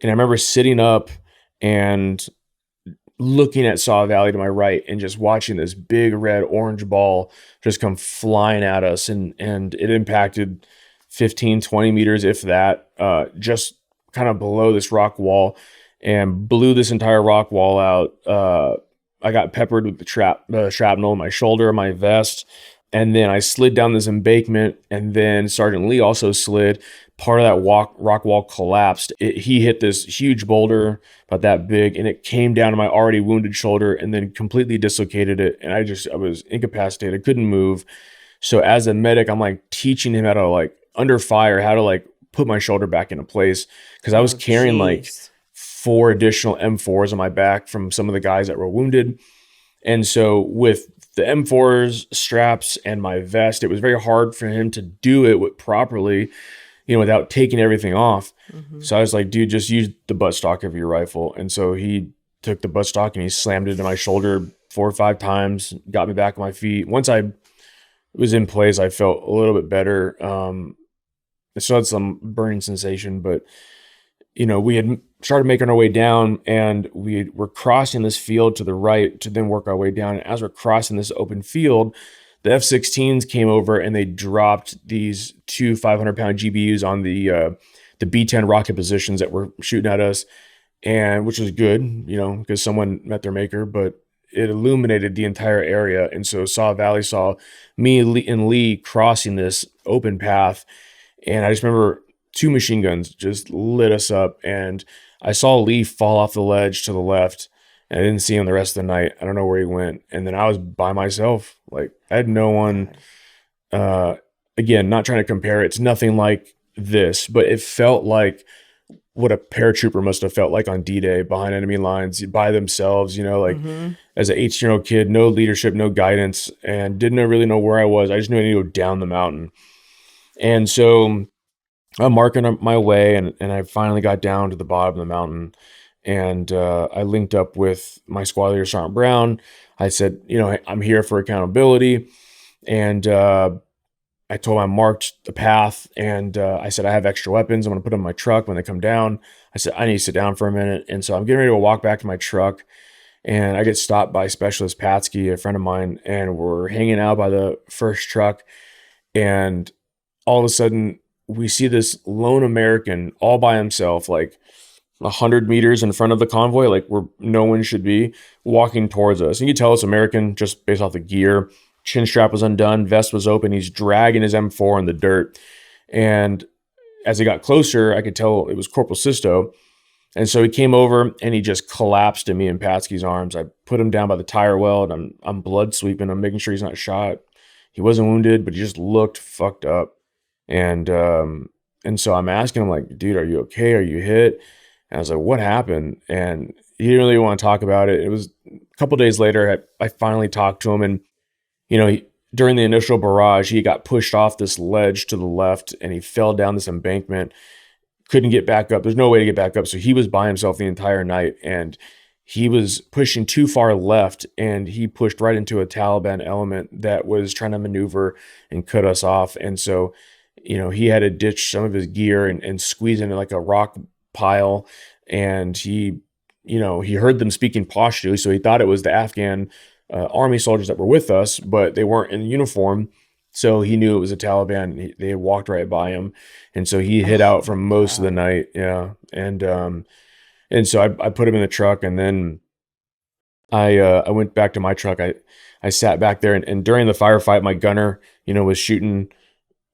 And I remember sitting up and looking at Saw Valley to my right and just watching this big red orange ball just come flying at us. And it impacted 15, 20 meters, if that, just kind of below this rock wall, and blew this entire rock wall out. I got peppered with the shrapnel in my shoulder, my vest, and then I slid down this embankment, and then Sergeant Lee also slid. Part of that rock wall collapsed. He hit this huge boulder about that big, and it came down to my already wounded shoulder and then completely dislocated it. And I was incapacitated. I couldn't move. So as a medic, I'm like teaching him how to like under fire, how to like put my shoulder back into place. Cause I was carrying like Jeez. 4 additional M4s on my back from some of the guys that were wounded. And so with the M4s straps and my vest, it was very hard for him to do it properly, without taking everything off. So I was like, dude, just use the buttstock of your rifle. And so he took the buttstock and he slammed it into my shoulder 4 or 5 times, got me back on my feet. Once I was in place, I felt a little bit better. I still had some burning sensation, but we had started making our way down, and we were crossing this field to the right to then work our way down. And as we're crossing this open field, the F-16s came over and they dropped these 2 500-pound GBUs on the B-10 rocket positions that were shooting at us, and which was good, because someone met their maker, but it illuminated the entire area. And so Saw Valley saw me and Lee crossing this open path, and I just remember 2 machine guns just lit us up, and I saw Lee fall off the ledge to the left, and I didn't see him the rest of the night. I don't know where he went. And then I was by myself. Like, I had no one. Again, not trying to compare. It's nothing like this, but it felt like what a paratrooper must have felt like on D-Day behind enemy lines by themselves, as an 18-year-old kid, no leadership, no guidance, and didn't really know where I was. I just knew I needed to go down the mountain. And so I'm marking my way, and I finally got down to the bottom of the mountain, and I linked up with my squad leader, Sergeant Brown. I said, I'm here for accountability, and I told him I marked the path, and I said, I have extra weapons. I'm going to put them in my truck when they come down. I said, I need to sit down for a minute, and so I'm getting ready to walk back to my truck, and I get stopped by Specialist Patsky, a friend of mine, and we're hanging out by the first truck, and all of a sudden, we see this lone American all by himself, like 100 meters in front of the convoy, like where no one should be, walking towards us. And you can tell it's American just based off the gear. Chin strap was undone, vest was open. He's dragging his M4 in the dirt. And as he got closer, I could tell it was Corporal Sisto. And so he came over and he just collapsed in me in Patsky's arms. I put him down by the tire well, and I'm blood sweeping. I'm making sure he's not shot. He wasn't wounded, but he just looked fucked up. And so I'm asking him, like, dude, are you okay? Are you hit? And I was like, what happened? And he didn't really want to talk about it. It was a couple days later, I finally talked to him, and, during the initial barrage, he got pushed off this ledge to the left, and he fell down this embankment, couldn't get back up. There's no way to get back up. So he was by himself the entire night, and he was pushing too far left, and he pushed right into a Taliban element that was trying to maneuver and cut us off. And so he had to ditch some of his gear and squeeze into like a rock pile. And he heard them speaking Pashto. So he thought it was the Afghan army soldiers that were with us, but they weren't in uniform. So he knew it was a Taliban. They had walked right by him. And so he hid out for most of the night. Yeah. And so I put him in the truck, and then I went back to my truck. I sat back there, and during the firefight, my gunner, was shooting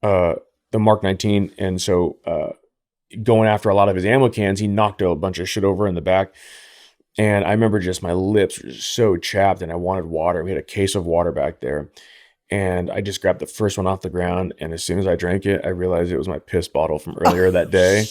the Mark 19, and so going after a lot of his ammo cans, he knocked a bunch of shit over in the back, and I remember just my lips were just so chapped, and I wanted water. We had a case of water back there, and I just grabbed the first one off the ground, and as soon as I drank it, I realized it was my piss bottle from earlier that day.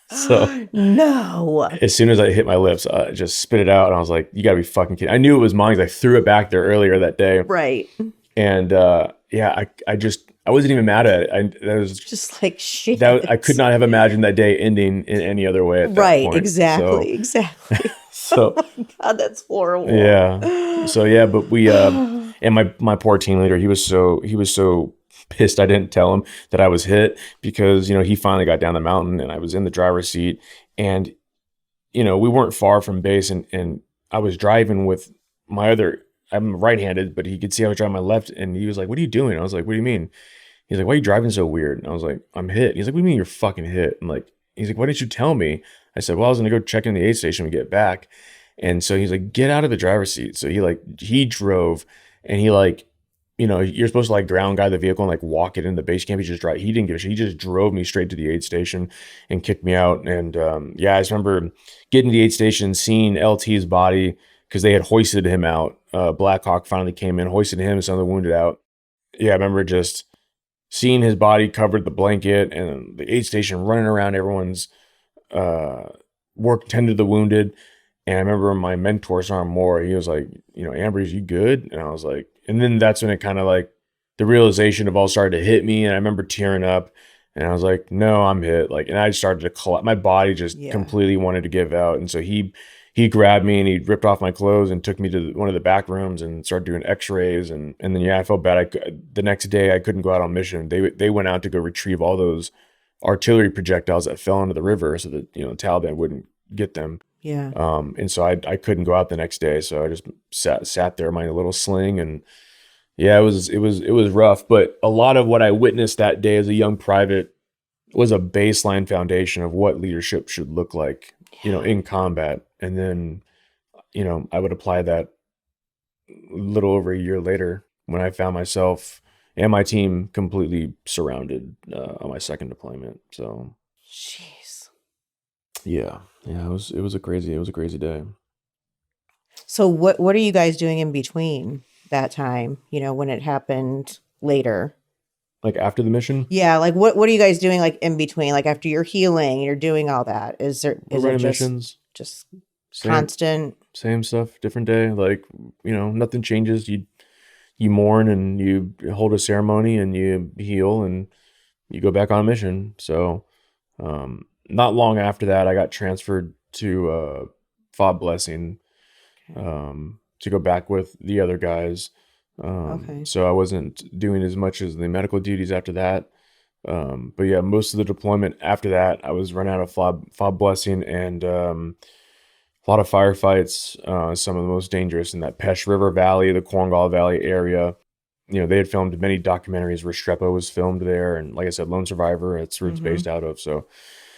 So no. As soon as I hit my lips, I just spit it out, and I was like, you gotta be fucking kidding. I knew it was mine because I threw it back there earlier that day. Right. And I wasn't even mad at it. That was just like shit. I could not have imagined that day ending in any other way at that point. Exactly. So oh my God, that's horrible. Yeah. So yeah, but we and my poor team leader, he was so pissed I didn't tell him that I was hit, because he finally got down the mountain, and I was in the driver's seat, and we weren't far from base, and I was driving with my other. I'm right-handed, but he could see I was driving my left, and he was like, "What are you doing?" I was like, "What do you mean?" He's like, "Why are you driving so weird?" And I was like, "I'm hit." He's like, "What do you mean you're fucking hit?" He's like, "Why didn't you tell me?" I said, "Well, I was gonna go check in the aid station and get back." And so he's like, "Get out of the driver's seat." So he drove, and he you're supposed to ground guide the vehicle and walk it into the base camp. He didn't give a shit. He just drove me straight to the aid station and kicked me out. And I just remember getting to the aid station, seeing LT's body, because they had hoisted him out. Black Hawk finally came in, hoisted him and some of the wounded out. yeah, I remember just seeing his body covered the blanket and the aid station running around everyone's work tended to the wounded. And I remember my mentor, Sergeant Moore, he was like, Ambriz, you good? And I was like, and then that's when it kind of like the realization of all started to hit me. And I remember tearing up and I was like, no, I'm hit. Like, and I started to collapse. My body just completely wanted to give out. And so he grabbed me and he ripped off my clothes and took me to one of the back rooms and started doing x-rays. And then, yeah, I felt bad. The next day I couldn't go out on mission. They went out to go retrieve all those artillery projectiles that fell into the river so that, the Taliban wouldn't get them. Yeah. And so I couldn't go out the next day. So I just sat there in my little sling, and yeah, it was rough. But a lot of what I witnessed that day as a young private was a baseline foundation of what leadership should look like, in combat. And then, I would apply that a little over a year later when I found myself and my team completely surrounded on my second deployment. So, Jeez. yeah, it was a crazy day. So what are you guys doing in between that time? When it happened later. Like after the mission? Yeah, like what are you guys doing like in between? Like after you're healing, you're doing all that. Is it missions? Just Same, constant? Same stuff, different day. Like, nothing changes. You mourn and you hold a ceremony and you heal and you go back on a mission. So, not long after that, I got transferred to FOB Blessing to go back with the other guys. Okay. So I wasn't doing as much as the medical duties after that. But yeah, most of the deployment after that, I was running out of FOB Blessing and a lot of firefights, some of the most dangerous in that Pesh River Valley, the Korengal Valley area. They had filmed many documentaries. Restrepo was filmed there. And like I said, Lone Survivor, it's roots based out of. So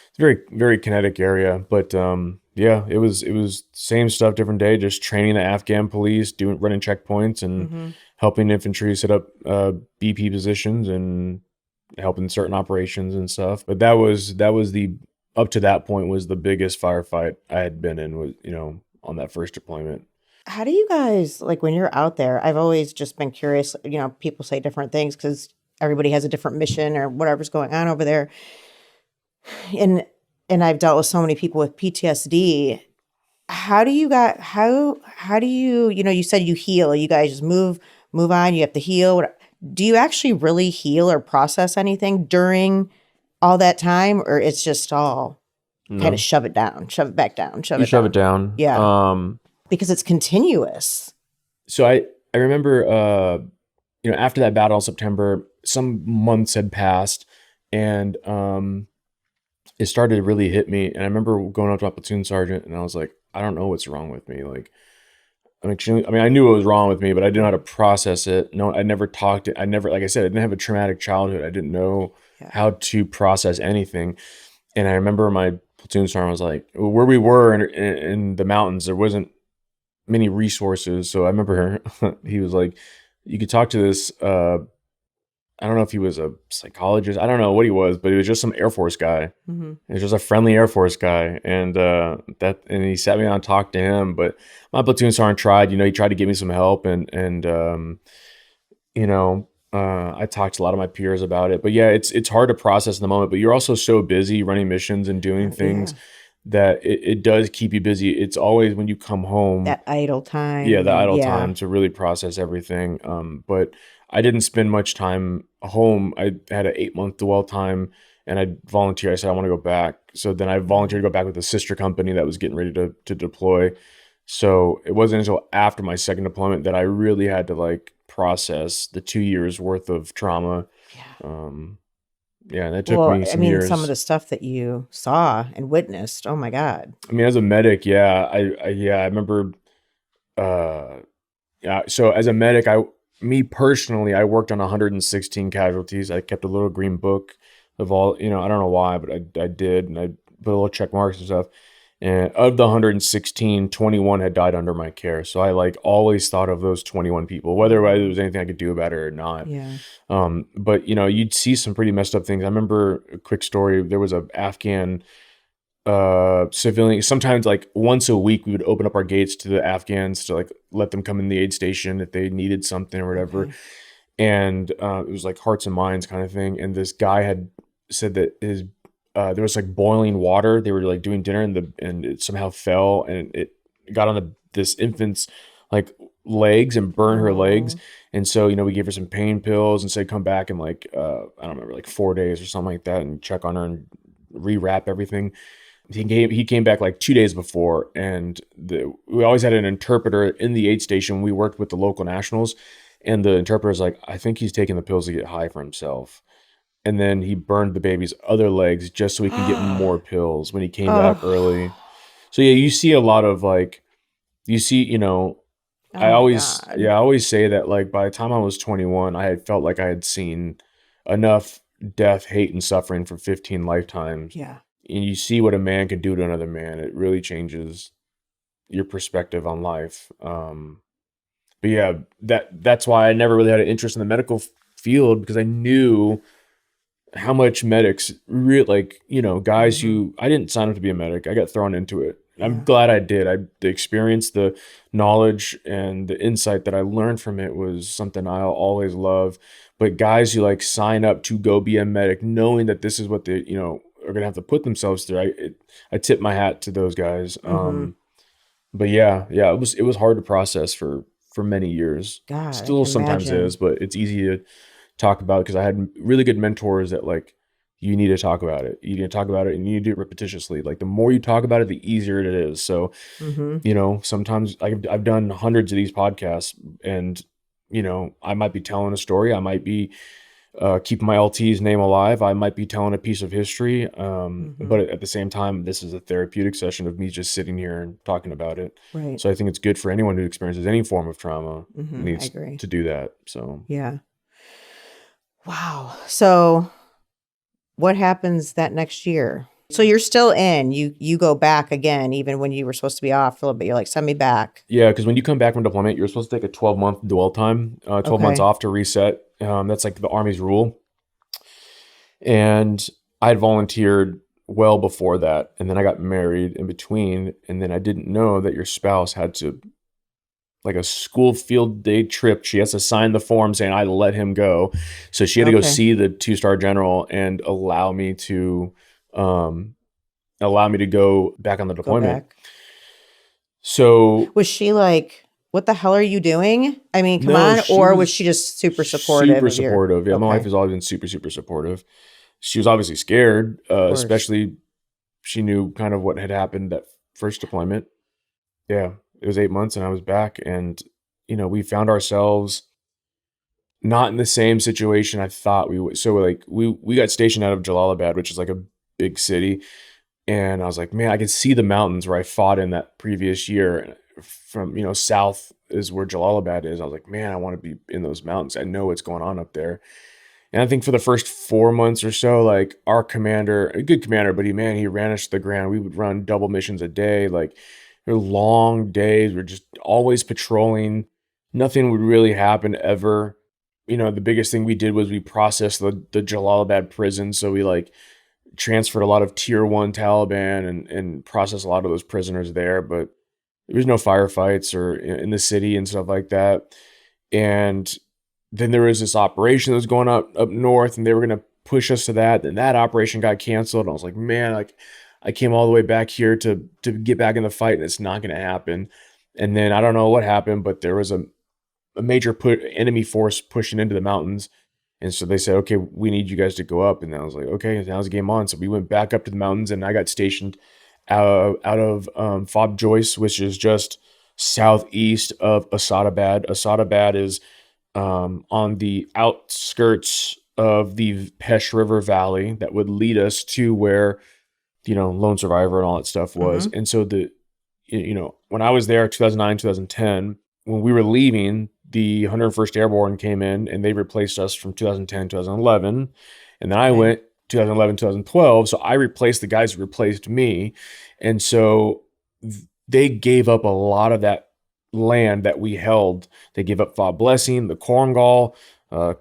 it's a very, very kinetic area. But yeah, it was same stuff, different day, just training the Afghan police, running checkpoints and helping infantry set up BP positions and helping certain operations and stuff. But that was the up to that point was the biggest firefight I had been in, was on that first deployment. How do you guys, like when you're out there, I've always just been curious, people say different things because everybody has a different mission or whatever's going on over there. And I've dealt with so many people with PTSD. How do you you said you heal, you guys just move on, you have to heal. Do you actually really heal or process anything during all that time, or it's just all kind of shove it back down, shove it down? Yeah. Because it's continuous. So I remember, after that battle in September, some months had passed and it started to really hit me. And I remember going up to my platoon sergeant and I was like, I don't know what's wrong with me. Like, I knew what was wrong with me, but I didn't know how to process it. No, I never talked it. Like I said, I didn't have a traumatic childhood. I didn't know how to process anything. And I remember my platoon sergeant was like, where we were in the mountains, there wasn't many resources. So I remember he was like, you could talk to this, I don't know if he was a psychologist. I don't know what he was, but he was just some Air Force guy. Mm-hmm. He was just a friendly Air Force guy. And he sat me down and talked to him. But my platoon sergeant tried, he tried to give me some help. And I talked to a lot of my peers about it. But yeah, it's hard to process in the moment. But you're also so busy running missions and doing things that it does keep you busy. It's always when you come home. That idle time. Yeah, the idle time to really process everything. But I didn't spend much time home. I had an 8-month dwell time and I volunteered. I said, I want to go back. So then I volunteered to go back with a sister company that was getting ready to deploy. So it wasn't until after my second deployment that I really had to process the 2 years worth of trauma. Yeah. And that took me some years. Some of the stuff that you saw and witnessed, oh my God. As a medic, I remember, so as a medic, me personally, I worked on 116 casualties. I kept a little green book of all, I don't know why, but I did. And I put little check marks and stuff. And of the 116, 21 had died under my care. So I always thought of those 21 people, whether there was anything I could do about it or not. Yeah. But you'd see some pretty messed up things. I remember a quick story. There was an Afghan civilian. Sometimes once a week we would open up our gates to the Afghans to let them come in the aid station if they needed something or whatever. Okay. and it was like hearts and minds kind of thing. And this guy had said that his there was like boiling water. They were like doing dinner, and it somehow fell, and it got on this infant's like legs and burned her legs. Oh. And so, we gave her some pain pills and said come back in like I don't remember, like 4 days or something like that, and check on her and rewrap everything. He came back like 2 days before, and we always had an interpreter in the aid station. We worked with the local nationals, and the interpreter's like, I think he's taking the pills to get high for himself. And then he burned the baby's other legs just so he can get more pills when he came back early. So yeah, you see a lot of like, Oh I my always, God. I always say that like by the time I was 21, I had felt like I had seen enough death, hate, and suffering for 15 lifetimes. Yeah. And you see what a man can do to another man. It really changes your perspective on life. But yeah, that's why I never really had an interest in the medical field, because I knew how much medics really, like, guys who, I didn't sign up to be a medic. I got thrown into it. I'm glad I did. The experience, the knowledge, and the insight that I learned from it was something I'll always love. But guys who like sign up to go be a medic, knowing that this is what they, are gonna have to put themselves through, I tip my hat to those guys. But yeah, it was hard to process for many years. God, I Still can sometimes imagine. is, but it's easy to talk about because I had really good mentors that like, you need to talk about it. You need to talk about it, and you need to do it repetitiously. Like the more you talk about it, the easier it is. So, sometimes I've done hundreds of these podcasts, and I might be telling a story. I might be keeping my LT's name alive. I might be telling a piece of history. But at the same time, this is a therapeutic session of me just sitting here and talking about it. Right. So I think it's good for anyone who experiences any form of trauma I needs agree. to do that. So Yeah. Wow. So what happens that next year? So you're still in. You go back again, even when you were supposed to be off for a little bit. You're like, send me back. yeah, because when you come back from deployment, you're supposed to take a 12-month dwell time, 12 months Okay. off to reset. That's like the Army's rule. And I had volunteered well before that, and then I got married in between, and then I didn't know that your spouse had to, like a school field day trip, she has to sign the form saying I let him go. So she had to go Okay. see the 2-star general and allow me to go back on the Go deployment. back. So Was she like, what the hell are you doing? I mean, come no, on. she Or was was she just super supportive? super of your- supportive. Yeah, my Okay. wife has always been super, super supportive. She was obviously scared, course. especially she knew kind of what had happened that first deployment. Yeah, it was 8 months and I was back, and we found ourselves not in the same situation I thought we would. So like we got stationed out of Jalalabad, which is like a big city, and I was like, man, I could see the mountains where I fought in that previous year. From south is where Jalalabad is. I was like, man, I want to be in those mountains. I know what's going on up there. And I think for the first 4 months or so, like our commander, a good commander, but he ran us to the ground. We would run double missions a day. Like they were long days. We're just always patrolling. Nothing would really happen ever. The biggest thing we did was we processed the Jalalabad prison. So we like transferred a lot of tier 1 Taliban and processed a lot of those prisoners there. But there was no firefights or in the city and stuff like that. And then there was this operation that was going up north, and they were going to push us to that. Then that operation got canceled. And I was like, man, like I came all the way back here to get back in the fight, and it's not going to happen. And then I don't know what happened, but there was a major enemy force pushing into the mountains. And so they said, okay, we need you guys to go up. And I was like, okay, now's the game on. So we went back up to the mountains, and I got stationed out of Fob Joyce, which is just southeast of Asadabad. Asadabad is on the outskirts of the Pesh River Valley that would lead us to where, Lone Survivor and all that stuff was. And so when I was there, 2009, 2010, when we were leaving, the 101st Airborne came in and they replaced us from 2010, 2011. And then I went 2011, 2012. So I replaced the guys who replaced me. And so they gave up a lot of that land that we held. They gave up Fob Blessing, the Korengal,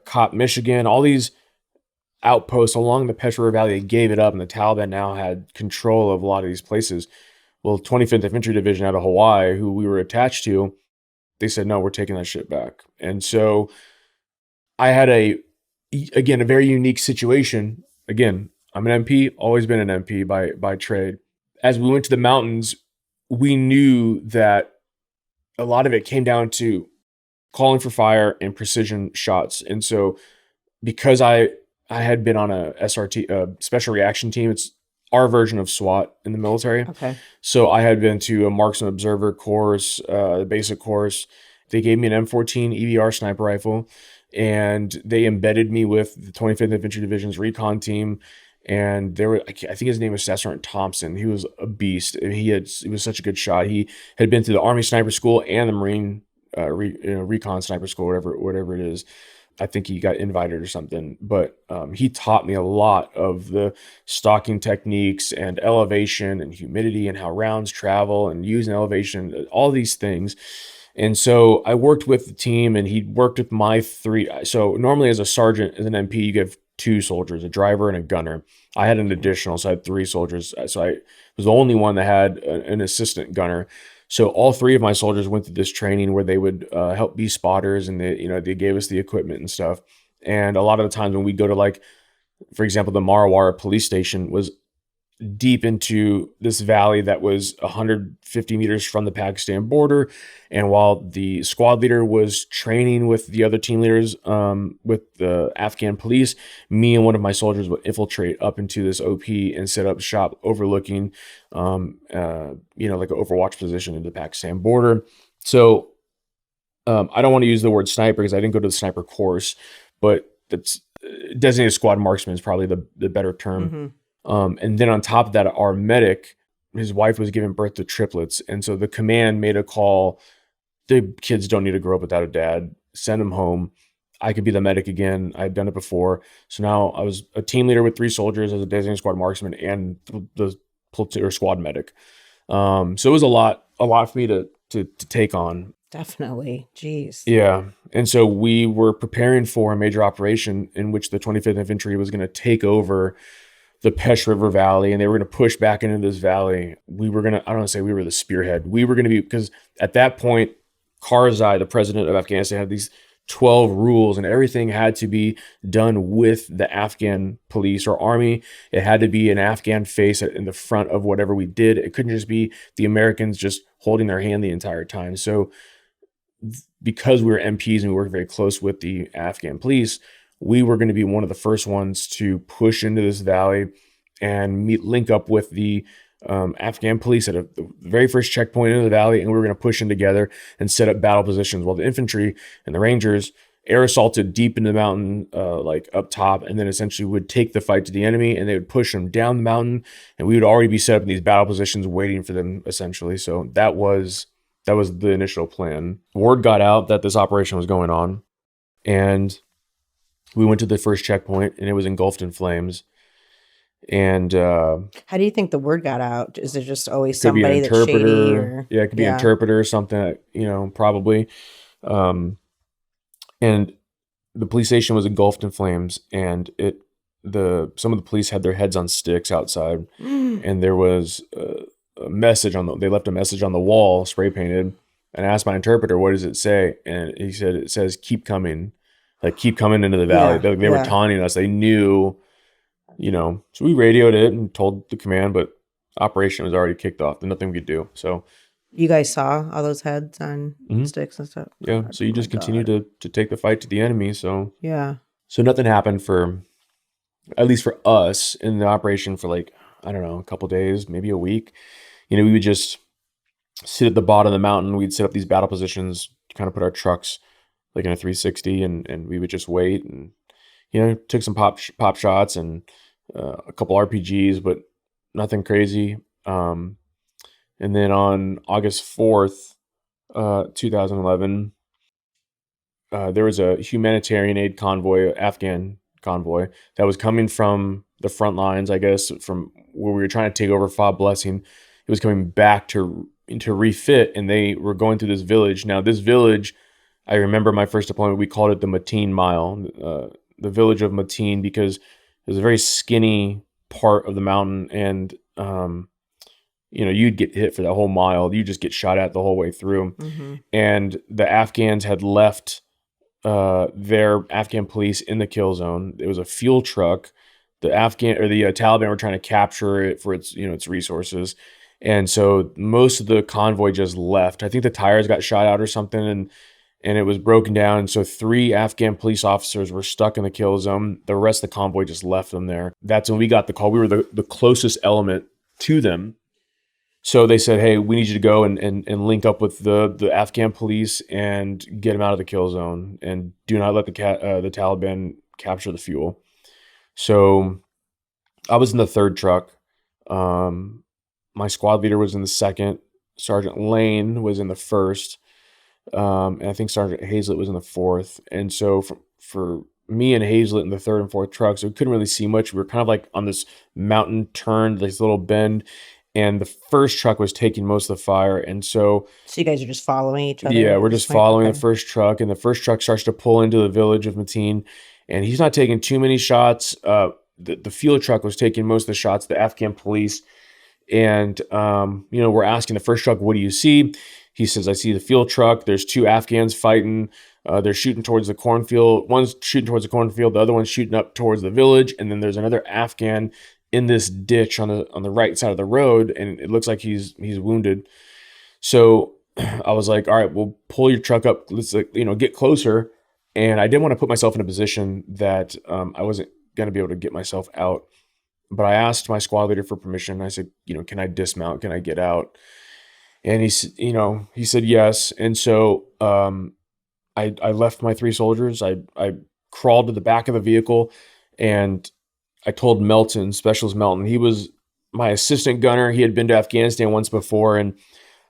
Kopp, Michigan, all these outposts along the Pesh River Valley. They gave it up, and the Taliban now had control of a lot of these places. Well, 25th Infantry Division out of Hawaii, who we were attached to, they said, no, we're taking that shit back. And so I had a very unique situation. Again, I'm an MP, always been an MP by trade. As we went to the mountains, we knew that a lot of it came down to calling for fire and precision shots. And so because I had been on a SRT, special reaction team, it's our version of SWAT in the military. Okay. So I had been to a marksman observer course, the basic course. They gave me an M14 EBR sniper rifle, and they embedded me with the 25th Infantry Division's recon team. And there were, I think his name was Sergeant Thompson. He was a beast. He was such a good shot. He had been through the Army Sniper School and the Marine recon sniper school, whatever it is. I think he got invited or something, but he taught me a lot of the stalking techniques and elevation and humidity and how rounds travel and using elevation, all these things. And so I worked with the team, and he worked with my three. So normally as a sergeant, as an MP, you give 2 soldiers, a driver and a gunner. I had an additional, so I had 3 soldiers. So I was the only one that had an assistant gunner. So all 3 of my soldiers went through this training where they would help be spotters, and they gave us the equipment and stuff. And a lot of the times when we go to, like, for example, the Marawara police station was deep into this valley that was 150 meters from the Pakistan border. And while the squad leader was training with the other team leaders, with the Afghan police, me and one of my soldiers would infiltrate up into this OP and set up shop overlooking, like an overwatch position in the Pakistan border. So I don't want to use the word sniper because I didn't go to the sniper course, but that's designated squad marksman is probably the better term. Mm-hmm. And then on top of that, our medic, his wife was giving birth to triplets. And so the command made a call. The kids don't need to grow up without a dad. Send them home. I could be the medic again. I'd done it before. So now I was a team leader with 3 soldiers as a designated squad marksman and the platoon or squad medic. So it was a lot for me to take on. Definitely. Jeez. Yeah. And so we were preparing for a major operation in which the 25th Infantry was going to take over the Pesh River Valley, and they were going to push back into this valley. We were going to, I don't want to say we were the spearhead. We were going to be, because at that point, Karzai, the president of Afghanistan, had these 12 rules, and everything had to be done with the Afghan police or army. It had to be an Afghan face in the front of whatever we did. It couldn't just be the Americans just holding their hand the entire time. So because we were MPs and we worked very close with the Afghan police, we were going to be one of the first ones to push into this valley and link up with the Afghan police at the very first checkpoint into the valley, and we were going to push in together and set up battle positions while the infantry and the Rangers air assaulted deep into the mountain, like up top, and then essentially would take the fight to the enemy, and they would push them down the mountain, and we would already be set up in these battle positions waiting for them, essentially. So that was the initial plan. Word got out that this operation was going on, and we went to the first checkpoint, and it was engulfed in flames. And how do you think the word got out? Is there just always could be an somebody that's shady? interpreter. Yeah, it could be an interpreter or something, probably. And the police station was engulfed in flames, and some of the police had their heads on sticks outside, and there was a message they left a message on the wall, spray painted, and I asked my interpreter, what does it say? And he said, it says, keep coming. Like, keep coming into the valley. Yeah, they were taunting us. They knew, so we radioed it and told the command, but operation was already kicked off. There's nothing we could do. So you guys saw all those heads on sticks and stuff? Yeah. So you just continue to take the fight to the enemy. So yeah. So nothing happened for, at least for us, in the operation for like, I don't know, a couple days, maybe a week. We would just sit at the bottom of the mountain. We'd set up these battle positions, kind of put our trucks like in a 360, and we would just wait and, took some pop shots and a couple RPGs, but nothing crazy. And then on August 4th, 2011, there was a humanitarian aid convoy, Afghan convoy, that was coming from the front lines, I guess, from where we were trying to take over Fob Blessing. It was coming back to refit, and they were going through this village. Now, this village, I remember my first deployment, we called it the Matine Mile, the village of Matine, because it was a very skinny part of the mountain, and you'd get hit for that whole mile. You just get shot at the whole way through. Mm-hmm. And the Afghans had left their Afghan police in the kill zone. It was a fuel truck. The Taliban were trying to capture it for its, its resources. And so most of the convoy just left. I think the tires got shot out or something, and it was broken down. And so 3 Afghan police officers were stuck in the kill zone. The rest of the convoy just left them there. That's when we got the call. We were the closest element to them. So they said, hey, we need you to go and link up with the Afghan police and get them out of the kill zone, and do not let the Taliban capture the fuel. So I was in the 3rd truck. My squad leader was in the 2nd. Sergeant Lane was in the 1st. And I think Sergeant Hazlett was in the 4th. And so for me and Hazlett in the 3rd and 4th trucks, we couldn't really see much. We were kind of like on this mountain turn, this little bend. And the 1st truck was taking most of the fire. And so you guys are just following each other? Yeah, we're just following okay. the 1st truck. And the 1st truck starts to pull into the village of Matine. And he's not taking too many shots. The fuel truck was taking most of the shots, the Afghan police. And, we're asking the 1st truck, what do you see? He says, I see the fuel truck. There's 2 Afghans fighting. They're shooting towards the cornfield. One's shooting towards the cornfield. The other one's shooting up towards the village. And then there's another Afghan in this ditch on the right side of the road. And it looks like he's wounded. So I was like, all right, we'll pull your truck up. Let's get closer. And I didn't want to put myself in a position that I wasn't going to be able to get myself out. But I asked my squad leader for permission. I said, can I dismount? Can I get out? And he said yes. And so I left my 3 soldiers. I crawled to the back of the vehicle, and I told Melton, Specialist Melton, he was my assistant gunner. He had been to Afghanistan once before, and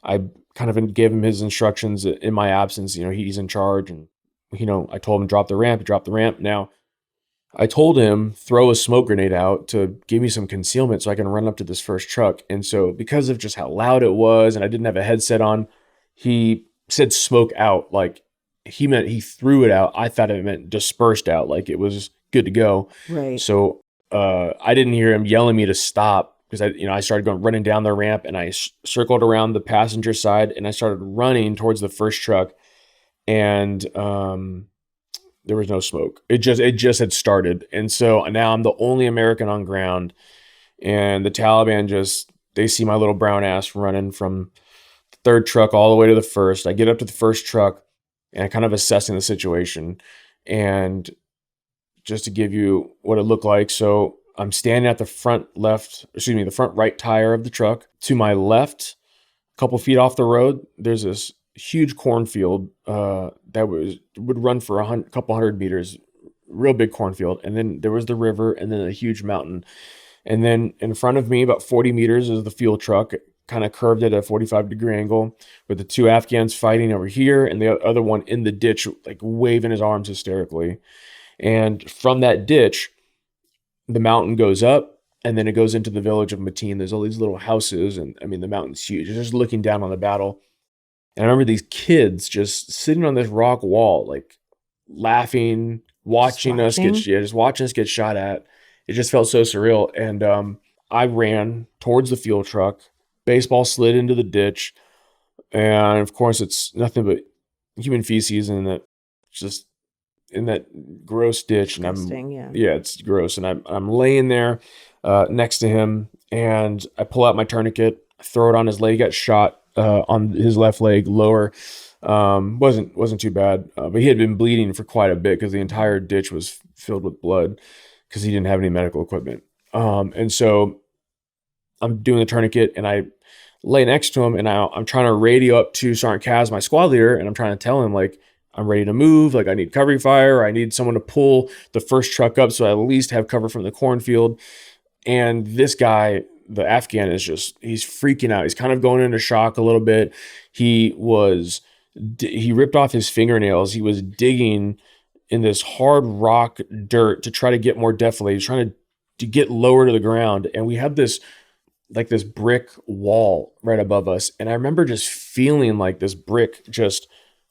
I kind of gave him his instructions in my absence. He's in charge, and I told him drop the ramp. He dropped the ramp. Now, I told him throw a smoke grenade out to give me some concealment so I can run up to this 1st truck. And so because of just how loud it was, and I didn't have a headset on, he said smoke out. Like he meant he threw it out. I thought it meant dispersed out, like it was good to go. Right. So I didn't hear him yelling me to stop, because I started running down the ramp, and I circled around the passenger side, and I started running towards the 1st truck, and there was no smoke. It just had started. And so now I'm the only American on ground, and the Taliban they see my little brown ass running from the 3rd truck all the way to the 1st. I get up to the 1st truck, and I kind of assessing the situation. And just to give you what it looked like. So I'm standing at the front right tire of the truck. To my left, a couple feet off the road, there's this huge cornfield that would run for a couple hundred meters, real big cornfield. And then there was the river, and then a huge mountain. And then in front of me, about 40 meters, is the fuel truck, kind of curved at a 45-degree angle, with the 2 Afghans fighting over here, and the other one in the ditch, like waving his arms hysterically. And from that ditch, the mountain goes up, and then it goes into the village of Matine. There's all these little houses, and the mountain's huge. You're just looking down on the battle. And I remember these kids just sitting on this rock wall, like laughing, watching us get shot at. It just felt so surreal. And I ran towards the fuel truck. Baseball slid into the ditch. And of course, it's nothing but human feces in that gross ditch. Disgusting, and it's gross. And I'm laying there next to him, and I pull out my tourniquet, throw it on his leg. He got shot on his left leg, lower. Wasn't too bad, but he had been bleeding for quite a bit, because the entire ditch was filled with blood, because he didn't have any medical equipment. And so I'm doing the tourniquet, and I lay next to him, and I'm trying to radio up to Sergeant Kaz, my squad leader, and I'm trying to tell him, like, I'm ready to move. Like, I need cover fire. I need someone to pull the 1st truck up so I at least have cover from the cornfield. And this guy, the Afghan, he's freaking out. He's kind of going into shock a little bit. He ripped off his fingernails. He was digging in this hard rock dirt to try to get more defilade. He's trying to get lower to the ground. And we had this brick wall right above us. And I remember just feeling like this brick just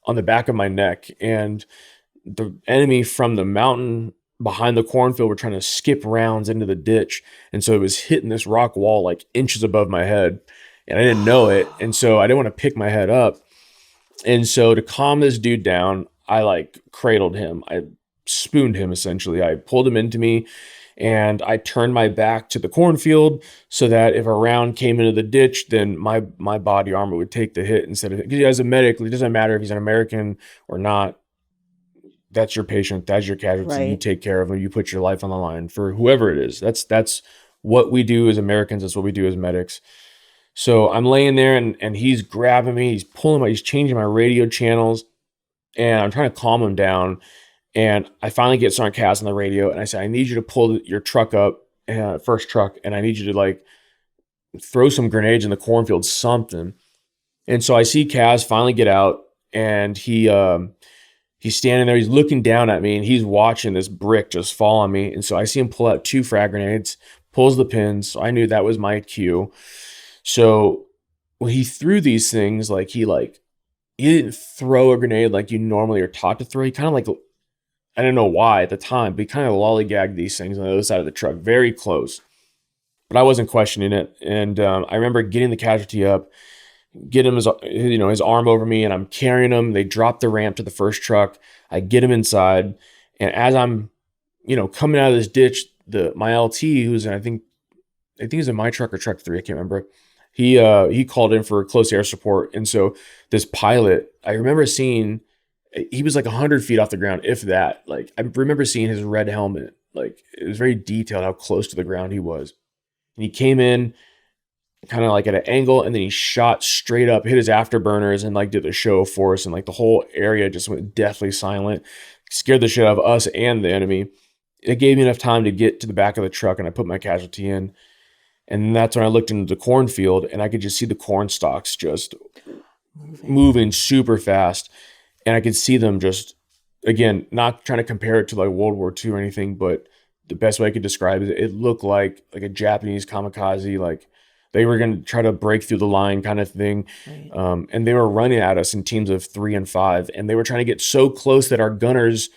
on the back of my neck. And the enemy from the mountain behind the cornfield were trying to skip rounds into the ditch. And so it was hitting this rock wall like inches above my head. And I didn't know it. And so I didn't want to pick my head up. And so to calm this dude down, I like cradled him. I spooned him essentially. I pulled him into me and I turned my back to the cornfield so that if a round came into the ditch, then my body armor would take the hit instead of, because as a medic, it doesn't matter if he's an American or not. That's your patient. That's your casualty. You Right. take care of him. You put your life on the line for whoever it is. That's what we do as Americans. That's what we do as medics. So I'm laying there and he's grabbing me. He's pulling he's changing my radio channels, and I'm trying to calm him down. And I finally get Sergeant Cass on the radio, and I say, I need you to pull your truck up, first truck, and I need you to like throw some grenades in the cornfield, something. And so I see Cass finally get out, and he's standing there. He's looking down at me, and he's watching this brick just fall on me. And so I see him pull out 2 frag grenades, pulls the pins. So I knew that was my cue. So when he threw these things, like he didn't throw a grenade like you normally are taught to throw. He kind of like, I don't know why at the time, but he kind of lollygagged these things on the other side of the truck, very close. But I wasn't questioning it. And I remember getting the casualty up, getting him his arm over me, and I'm carrying him. They drop the ramp to the first truck. I get him inside, and as I'm, coming out of this ditch, my LT, who's in, I think he's in my truck or truck 3, I can't remember. He called in for close air support, and so this pilot, I remember seeing, he was like 100 feet off the ground, if that. Like I remember seeing his red helmet. Like it was very detailed how close to the ground he was. And he came in kind of like at an angle, and then he shot straight up, hit his afterburners, and like did a show of force, and like the whole area just went deathly silent, scared the shit out of us and the enemy. It gave me enough time to get to the back of the truck, and I put my casualty in. And that's when I looked into the cornfield, and I could just see the corn stalks just moving super fast. And I could see them just, again, not trying to compare it to like World War II or anything, but the best way I could describe it, it looked like a Japanese kamikaze, like they were going to try to break through the line kind of thing. Right. And they were running at us in teams of 3 and 5, and they were trying to get so close that our gunners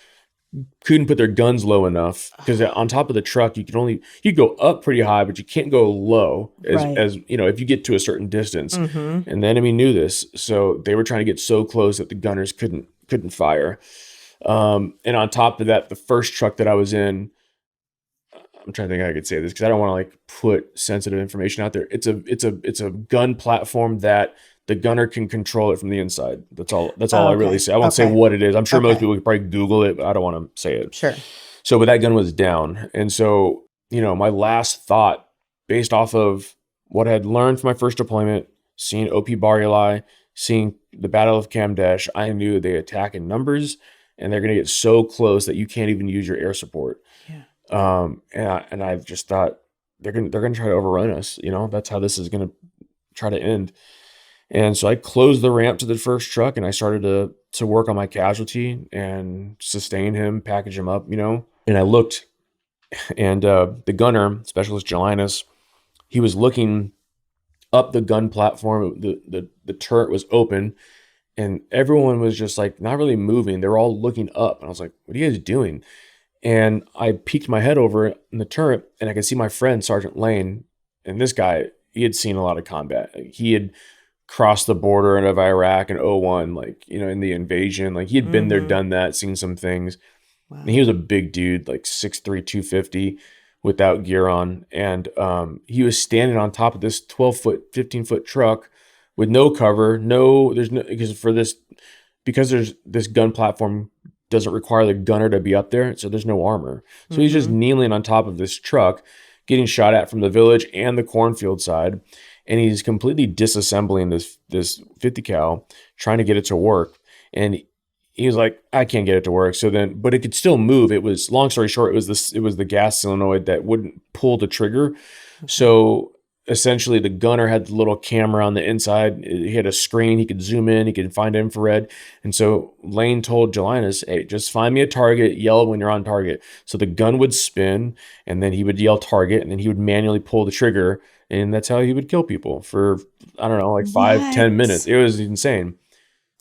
couldn't put their guns low enough, because on top of the truck, you go up pretty high, but you can't go low as if you get to a certain distance. Mm-hmm. And the enemy knew this, so they were trying to get so close that the gunners couldn't fire. And on top of that, the first truck that I was in, I'm trying to think how I could say this because I don't want to like put sensitive information out there. It's a gun platform that the gunner can control it from the inside. That's all I really say. I won't say what it is. I'm sure most people could probably Google it, but I don't want to say it. Sure. So, but that gun was down. And so, my last thought based off of what I had learned from my first deployment, seeing OP Bareilly, seeing the Battle of Kamdesh, I knew they attack in numbers, and they're going to get so close that you can't even use your air support. Yeah. And I just thought they're going to try to overrun us. That's how this is going to try to end. And so I closed the ramp to the first truck, and I started to work on my casualty and sustain him, package him up, And I looked, and the gunner, Specialist Jelinus, he was looking up the gun platform. The turret was open, and everyone was just like not really moving. They were all looking up, and I was like, "What are you guys doing?" And I peeked my head over in the turret, and I could see my friend Sergeant Lane. And this guy, he had seen a lot of combat. He had crossed the border of Iraq in 01, in the invasion. Like he had been there, done that, seen some things. Wow. And he was a big dude, like 6'3", 250 without gear on. And he was standing on top of this 12-foot, 15-foot truck with no cover. Because there's this gun platform doesn't require the gunner to be up there. So there's no armor. So he's just kneeling on top of this truck, getting shot at from the village and the cornfield side. And he's completely disassembling this 50 cal, trying to get it to work. And he was like, I can't get it to work. But it could still move. It was, long story short, it was the gas solenoid that wouldn't pull the trigger. So essentially the gunner had the little camera on the inside. He had a screen. He could zoom in. He could find infrared. And so Lane told Jelinus, hey, just find me a target, yell when you're on target. So the gun would spin, and then he would yell target, and then he would manually pull the trigger. And that's how he would kill people for, I don't know, like 5-10 minutes. It was insane.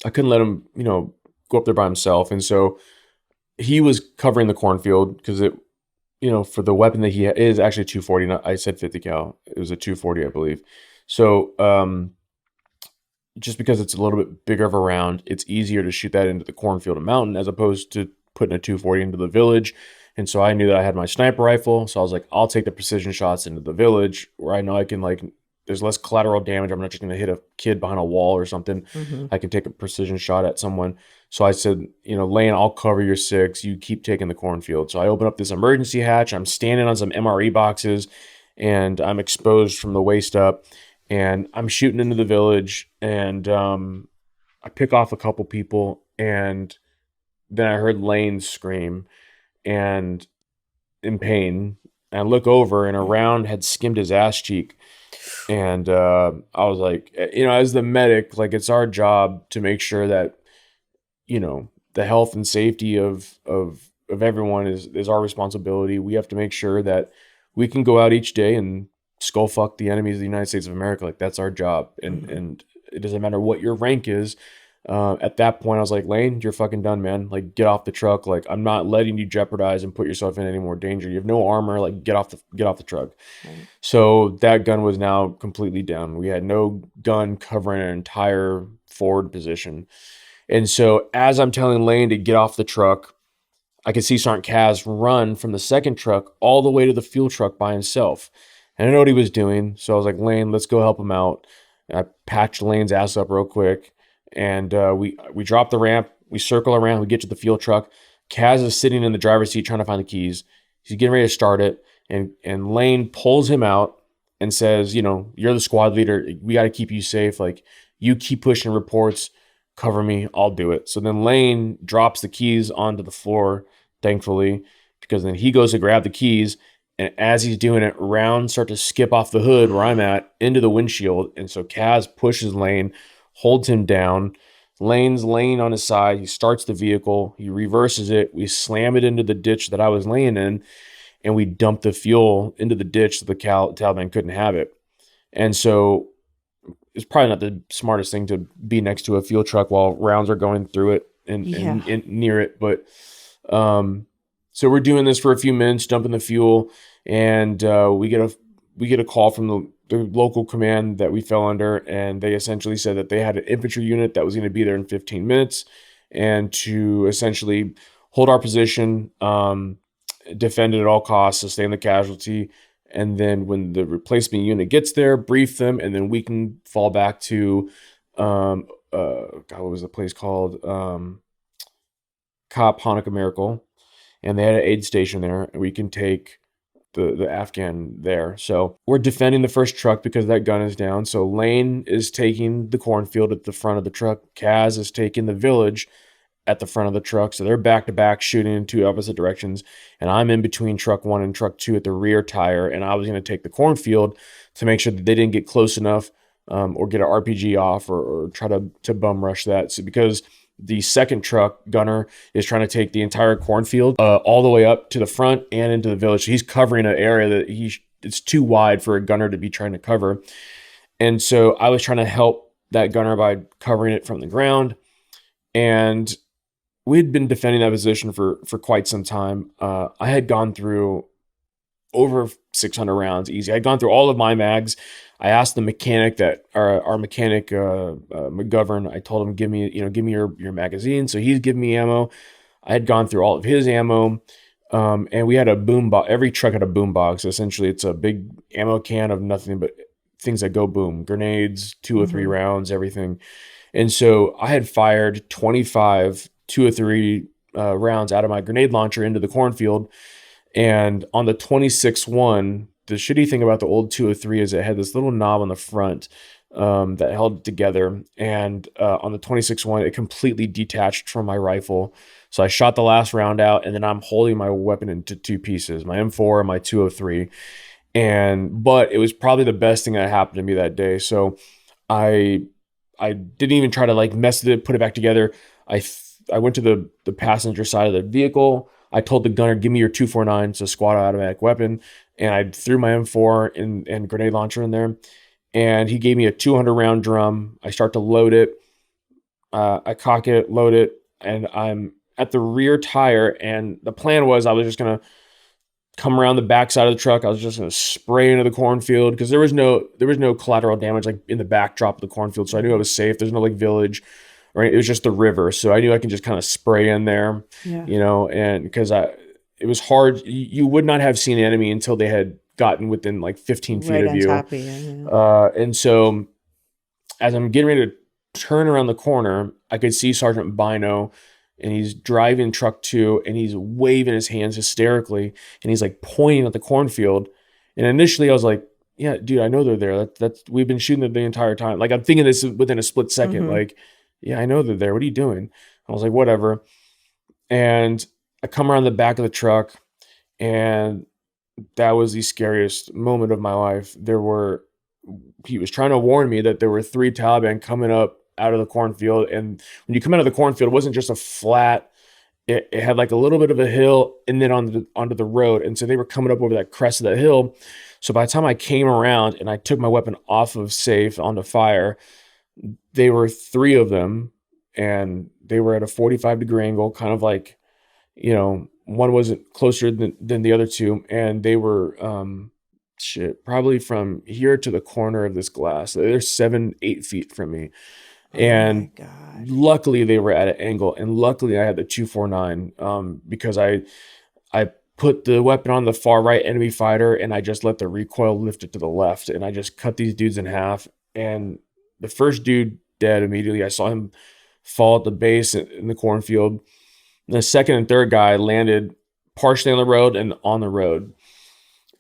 I couldn't let him, go up there by himself. And so he was covering the cornfield because it, for the weapon that he had, it is actually 240. I said 50 cal. It was a 240, I believe. So just because it's a little bit bigger of a round, it's easier to shoot that into the cornfield and mountain as opposed to putting a 240 into the village. And so I knew that I had my sniper rifle. So I was like, I'll take the precision shots into the village where I know I can, like, there's less collateral damage. I'm not just going to hit a kid behind a wall or something. I can take a precision shot at someone. So I said, Lane, I'll cover your 6. You keep taking the cornfield. So I open up this emergency hatch. I'm standing on some MRE boxes and I'm exposed from the waist up and I'm shooting into the village. And I pick off a couple people and then I heard Lane scream and in pain. And I look over and a round had skimmed his ass cheek. And I was like, as the medic, like, it's our job to make sure that, the health and safety of everyone is our responsibility. We have to make sure that we can go out each day and skull fuck the enemies of the United States of America. Like, that's our job. And it doesn't matter what your rank is. At that point, I was like, Lane, you're fucking done, man. Like, get off the truck. Like, I'm not letting you jeopardize and put yourself in any more danger. You have no armor. Like, get off the truck. Right. So that gun was now completely down. We had no gun covering an entire forward position. And so as I'm telling Lane to get off the truck, I could see Sergeant Kaz run from the second truck all the way to the fuel truck by himself. And I know what he was doing. So I was like, Lane, let's go help him out. And I patched Lane's ass up real quick. And we drop the ramp, we circle around, we get to the fuel truck. Kaz is sitting in the driver's seat trying to find the keys. He's getting ready to start it, and Lane pulls him out and says, you're the squad leader. We got to keep you safe. Like, you keep pushing reports, cover me, I'll do it. So then Lane drops the keys onto the floor, thankfully, because then he goes to grab the keys, and as he's doing it, rounds start to skip off the hood where I'm at into the windshield. And so Kaz pushes Lane, holds him down. Lane's laying on his side. He starts the vehicle. He reverses it. We slam it into the ditch that I was laying in, and we dump the fuel into the ditch so the Taliban couldn't have it. And so it's probably not the smartest thing to be next to a fuel truck while rounds are going through it and near it. But so we're doing this for a few minutes, dumping the fuel, and we get a call from the local command that we fell under, and they essentially said that they had an infantry unit that was going to be there in 15 minutes and to essentially hold our position, defend it at all costs, sustain the casualty, and then when the replacement unit gets there, brief them, and then we can fall back to what was the place called? Cop Hanukkah Miracle, and they had an aid station there, and we can take the Afghan there. So we're defending the first truck because that gun is down. So Lane is taking the cornfield at the front of the truck. Kaz is taking the village at the front of the truck. So they're back to back shooting in two opposite directions. And I'm in between truck 1 and truck 2 at the rear tire. And I was going to take the cornfield to make sure that they didn't get close enough or get an RPG off or try to bum rush that. So because the second truck gunner is trying to take the entire cornfield all the way up to the front and into the village. So he's covering an area that it's too wide for a gunner to be trying to cover. And so I was trying to help that gunner by covering it from the ground. And we'd been defending that position for quite some time. I had gone through over 600 rounds easy. I'd gone through all of my mags. I asked the mechanic that our mechanic McGovern. I told him, give me your magazine. So he's giving me ammo. I had gone through all of his ammo, and we had a boom box. Every truck had a boom box. Essentially, it's a big ammo can of nothing but things that go boom: grenades, 203 rounds, everything. And so I had fired 25 203 rounds out of my grenade launcher into the cornfield, and on the 26th one. The shitty thing about the old 203 is it had this little knob on the front that held it together. And on the 26th one, it completely detached from my rifle. So I shot the last round out, and then I'm holding my weapon into two pieces, my M4 and my 203. But it was probably the best thing that happened to me that day. So I didn't even try to like mess with it, put it back together. I went to the passenger side of the vehicle. I told the gunner, give me your 249, so squad automatic weapon. And I threw my M4 and grenade launcher in there. And he gave me a 200 round drum. I start to load it. I cock it, load it, and I'm at the rear tire. And the plan was I was just going to come around the backside of the truck. I was just going to spray into the cornfield because there was no collateral damage like in the backdrop of the cornfield. So I knew I was safe. There's no like village, right? It was just the river. So I knew I can just kind of spray in there, and because it was hard. You would not have seen an enemy until they had gotten within like 15 feet Right of on you. top of you. And so as I'm getting ready to turn around the corner, I could see Sergeant Bino, and he's driving truck 2, and he's waving his hands hysterically, and he's like pointing at the cornfield. And initially I was like, yeah, dude, I know they're there. That's we've been shooting them the entire time. Like I'm thinking this within a split second. Like, yeah, I know they're there. What are you doing? I was like, whatever. And I come around the back of the truck, and that was the scariest moment of my life. He was trying to warn me that there were 3 Taliban coming up out of the cornfield. And when you come out of the cornfield, it wasn't just a flat, it had like a little bit of a hill and then onto the road. And so they were coming up over that crest of that hill. So by the time I came around and I took my weapon off of safe onto fire, they were 3 of them, and they were at a 45-degree angle, kind of like, one wasn't closer than the other 2. And they were, probably from here to the corner of this glass. They're 7-8 feet from me. And luckily they were at an angle, and luckily I had the 249 because I put the weapon on the far right enemy fighter, and I just let the recoil lift it to the left, and I just cut these dudes in half. And the first dude dead immediately. I saw him fall at the base in the cornfield. And the second and third guy landed partially on the road and on the road.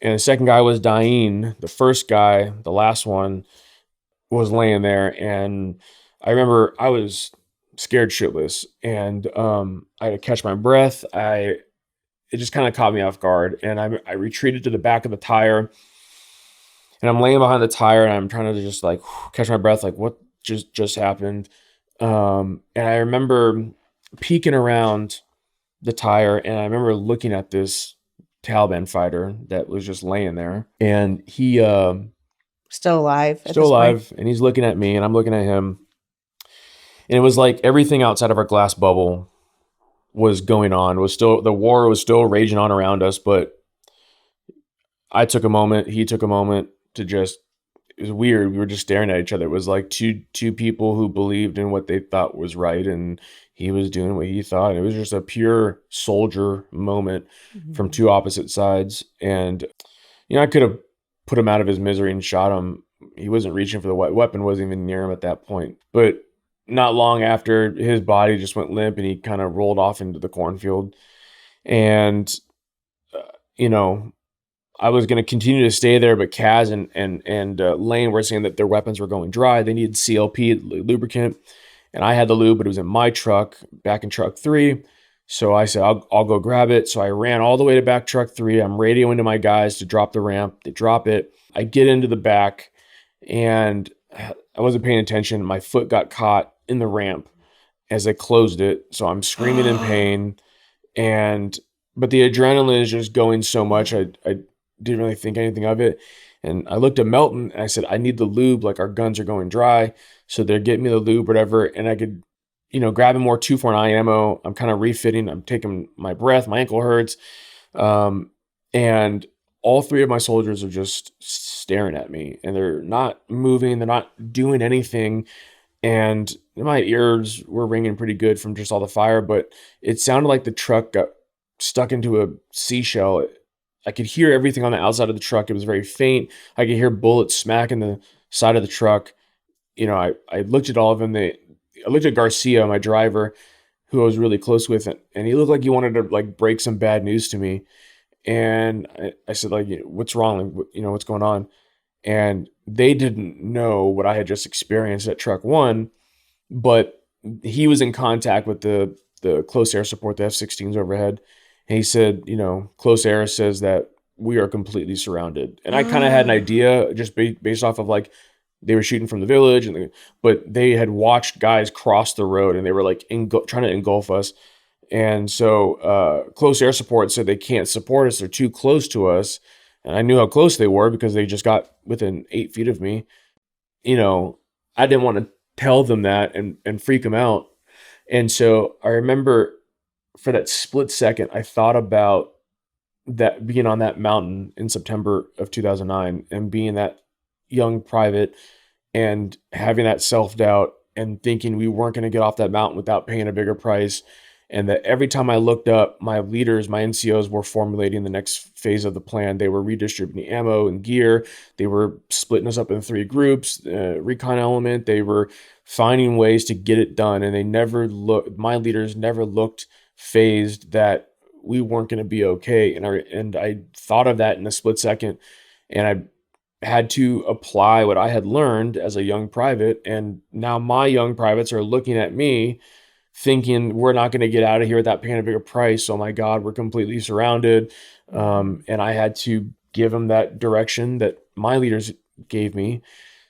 And the second guy was dying. The first guy, the last one, was laying there, and I remember I was scared shitless, and I had to catch my breath. It just kind of caught me off guard, and I retreated to the back of the tire, and I'm laying behind the tire, and I'm trying to just like catch my breath, like what just happened. And I remember peeking around the tire, and I remember looking at this Taliban fighter that was just laying there, and he still alive. Still alive, and he's looking at me, and I'm looking at him. And it was like everything outside of our glass bubble was going on. The war was still raging on around us, but I took a moment, he took a moment to just, it was weird. We were just staring at each other. It was like two people who believed in what they thought was right, and he was doing what he thought. It was just a pure soldier moment from 2 opposite sides. And, I could have put him out of his misery and shot him. He wasn't reaching for the weapon, wasn't even near him at that point. But not long after, his body just went limp, and he kind of rolled off into the cornfield. And, I was going to continue to stay there, but Kaz and Lane were saying that their weapons were going dry. They needed CLP, lubricant, and I had the lube, but it was in my truck, back in truck 3. So I said, I'll go grab it. So I ran all the way to back truck 3. I'm radioing to my guys to drop the ramp. They drop it. I get into the back, and I wasn't paying attention. My foot got caught in the ramp as I closed it. So I'm screaming in pain, but the adrenaline is just going so much. I didn't really think anything of it. And I looked at Melton, and I said, I need the lube. Like, our guns are going dry. So they're getting me the lube, whatever. And I could, grabbing more 249 ammo. I'm kind of refitting. I'm taking my breath. My ankle hurts. And all 3 of my soldiers are just staring at me, and they're not moving. They're not doing anything. And my ears were ringing pretty good from just all the fire, but it sounded like the truck got stuck into a seashell. I could hear everything on the outside of the truck. It was very faint. I could hear bullets smacking the side of the truck. I looked at all of them. I looked at Garcia, my driver, who I was really close with, and he looked like he wanted to like break some bad news to me. And I said, like, what's wrong? Like, what's going on? And they didn't know what I had just experienced at truck 1, but he was in contact with the close air support, the F-16s overhead. And he said, close air says that we are completely surrounded. And I kind of had an idea just based off of like, they were shooting from the village, but they had watched guys cross the road, and they were like trying to engulf us. And so close air support said they can't support us. They're too close to us. And I knew how close they were because they just got within 8 feet of me. I didn't want to tell them that and freak them out. And so I remember for that split second, I thought about that being on that mountain in September of 2009 and being that young private and having that self-doubt and thinking we weren't going to get off that mountain without paying a bigger price. And that every time I looked up, my leaders, my NCOs were formulating the next phase of the plan. They were redistributing ammo and gear. They were splitting us up in 3 groups, recon element. They were finding ways to get it done. And my leaders never looked phased that we weren't going to be okay. And I thought of that in a split second. And I had to apply what I had learned as a young private. And now my young privates are looking at me thinking we're not going to get out of here without paying a bigger price. Oh my God, we're completely surrounded. And I had to give them that direction that my leaders gave me.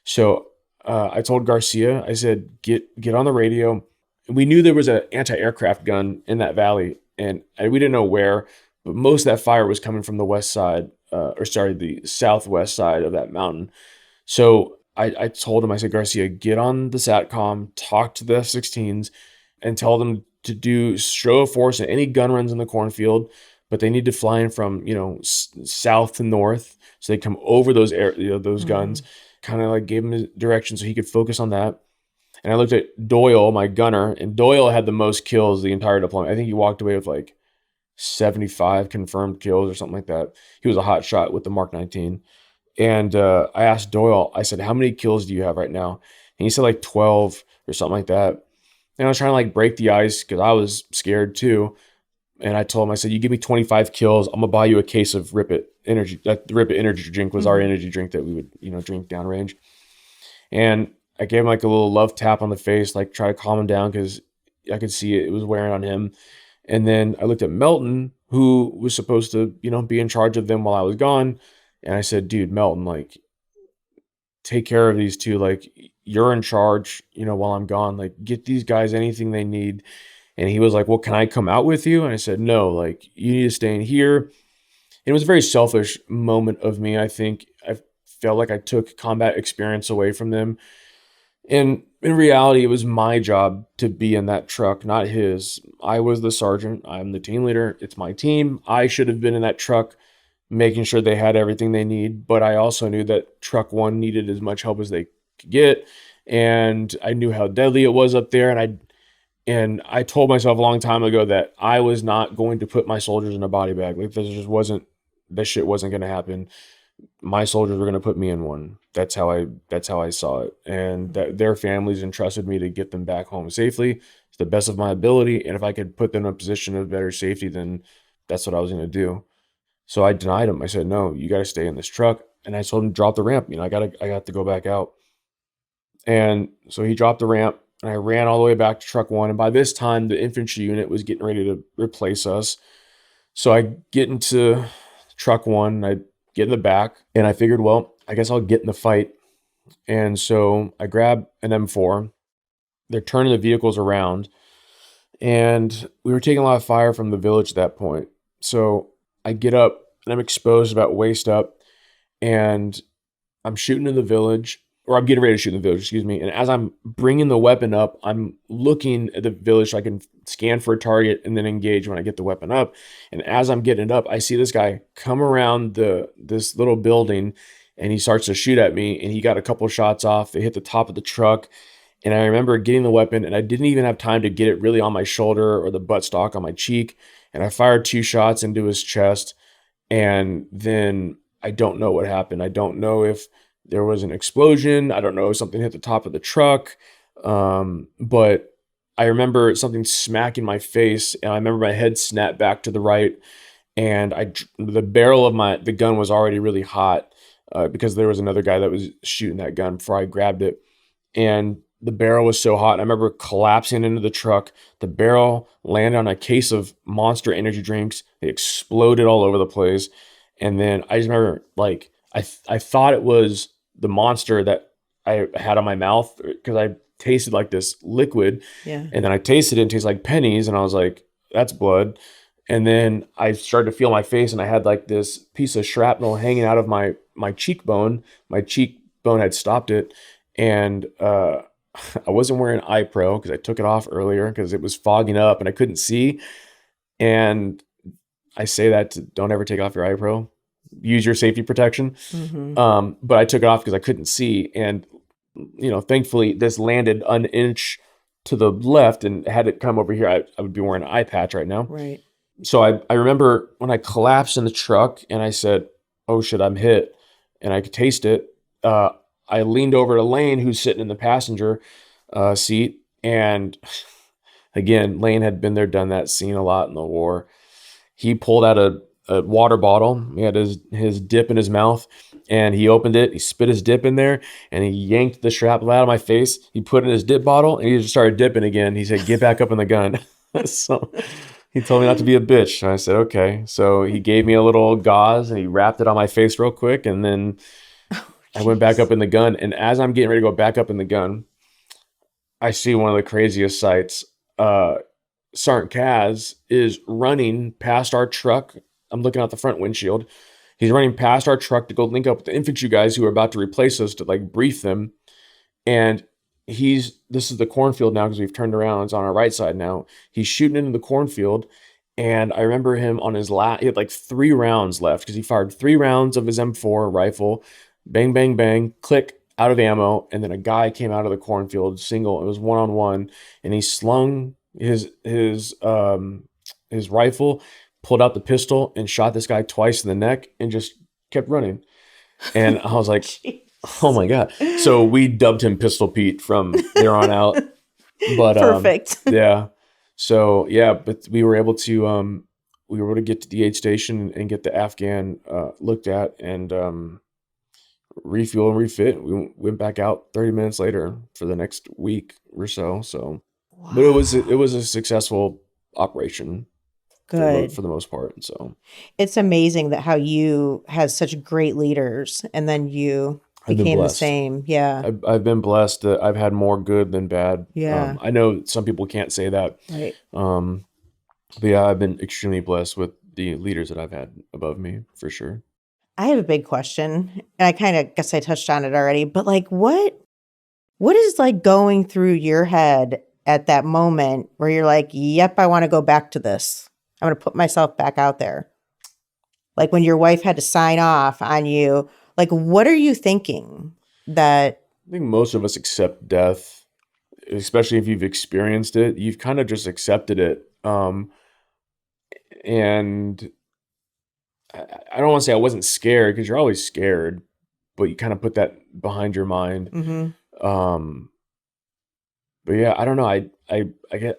So I told Garcia, I said, get on the radio. We knew there was an anti-aircraft gun in that valley, and we didn't know where, but most of that fire was coming from the west side, the southwest side of that mountain. So I told him, I said, Garcia, get on the SATCOM, talk to the F-16s, and tell them to show of force at any gun runs in the cornfield, but they need to fly in from, south to north. So they come over those guns, kind of like gave him a direction so he could focus on that. And I looked at Doyle, my gunner, and Doyle had the most kills the entire deployment. I think he walked away with like 75 confirmed kills or something like that. He was a hot shot with the Mark 19. And I asked Doyle, I said, how many kills do you have right now? And he said like 12 or something like that. And I was trying to like break the ice because I was scared too. And I told him, I said, you give me 25 kills, I'm gonna buy you a case of Rip It energy. That the Rip It energy drink was our energy drink that we would, drink downrange. And I gave him like a little love tap on the face, like try to calm him down because I could see it was wearing on him. And then I looked at Melton, who was supposed to, be in charge of them while I was gone. And I said, dude, Melton, like, take care of these two. Like, you're in charge, while I'm gone. Like, get these guys anything they need. And he was like, well, can I come out with you? And I said, no, like, you need to stay in here. And it was a very selfish moment of me. I think I felt like I took combat experience away from them. And in reality, it was my job to be in that truck, not his. I was the sergeant. I'm the team leader. It's my team. I should have been in that truck making sure they had everything they need. But I also knew that truck 1 needed as much help as they could get. And I knew how deadly it was up there. And I told myself a long time ago that I was not going to put my soldiers in a body bag. Like, that shit wasn't going to happen. My soldiers were going to put me in one. That's how I saw it. And that their families entrusted me to get them back home safely to the best of my ability. And if I could put them in a position of better safety, then that's what I was going to do. So I denied him. I said, no, you got to stay in this truck. And I told him, drop the ramp. I got to go back out. And so he dropped the ramp and I ran all the way back to truck 1. And by this time, the infantry unit was getting ready to replace us. So I get into truck 1, I get in the back, and I figured, well, I guess I'll get in the fight. And so I grab an M4. They're turning the vehicles around, and we were taking a lot of fire from the village at that point. So I get up, and I'm exposed about waist up, and I'm shooting in the village, or I'm getting ready to shoot in the village, excuse me. And as I'm bringing the weapon up, I'm looking at the village so I can scan for a target and then engage when I get the weapon up. And as I'm getting it up, I see this guy come around this little building and he starts to shoot at me, and he got a couple of shots off. They hit the top of the truck. And I remember getting the weapon, and I didn't even have time to get it really on my shoulder or the buttstock on my cheek. And I fired 2 shots into his chest. And then I don't know what happened. I don't know if there was an explosion. I don't know if something hit the top of the truck. But I remember something smacking my face, and I remember my head snapped back to the right. And the barrel of the gun was already really hot because there was another guy that was shooting that gun before I grabbed it. And the barrel was so hot. I remember collapsing into the truck. The barrel landed on a case of Monster energy drinks. They exploded all over the place. And then I just remember, like, I thought it was the Monster that I had on my mouth because I tasted like this liquid. Yeah. And then I tasted it and it tasted like pennies. And I was like, that's blood. And then I started to feel my face, and I had like this piece of shrapnel hanging out of my cheekbone. My cheekbone had stopped it. And I wasn't wearing eye pro because I took it off earlier because it was fogging up and I couldn't see. And I say that to don't ever take off your iPro. Use your safety protection. Mm-hmm. But I took it off because I couldn't see. And, thankfully this landed an inch to the left, and had it come over here, I would be wearing an eye patch right now. Right. So I remember when I collapsed in the truck and I said, oh shit, I'm hit. And I could taste it. I leaned over to Lane, who's sitting in the passenger seat. And again, Lane had been there, done that, seen a lot in the war. He pulled out a water bottle. He had his dip in his mouth, and he opened it. He spit his dip in there, and he yanked the shrapnel out of my face. He put it in his dip bottle, and he just started dipping again. He said, get back up in the gun. So he told me not to be a bitch. And I said, okay. So he gave me a little gauze, and he wrapped it on my face real quick, and then I went back up in the gun. And as I'm getting ready to go back up in the gun, I see one of the craziest sights. Sergeant Kaz is running past our truck. I'm looking out the front windshield. He's running past our truck to go link up with the infantry guys who are about to replace us, to like brief them. And this is the cornfield now, because we've turned around. It's on our right side now. He's shooting into the cornfield. And I remember him on his he had like 3 rounds left, because he fired 3 rounds of his M4 rifle. Bang, bang, bang, click, out of ammo. And then a guy came out of the cornfield, single. It was 1-on-1, and he slung his rifle, pulled out the pistol, and shot this guy twice in the neck, and just kept running. And I was like, oh my God. So we dubbed him Pistol Pete from there on out. But Perfect. yeah. So yeah, but we were able to get to the aid station and get the Afghan looked at, and refuel and refit. We went back out 30 minutes later for the next week or so. So, Wow. but it was a successful operation. Good. For the most part. So it's amazing that how you had such great leaders, and then you I've been became the blessed. same. Yeah. I've been blessed that I've had more good than bad. Yeah. I know some people can't say that. Right. But yeah, I've been extremely blessed with the leaders that I've had above me, for sure. I have a big question, and I kind of guess I touched on it already, but like what is like going through your head at that moment where you're like, yep, I want to go back to this. I'm going to put myself back out there. Like when your wife had to sign off on you, like what are you thinking that? I think most of us accept death, especially if you've experienced it. You've kind of just accepted it. And I don't want to say I wasn't scared, because you're always scared, but you kind of put that behind your mind. Mm-hmm. But yeah, I don't know. I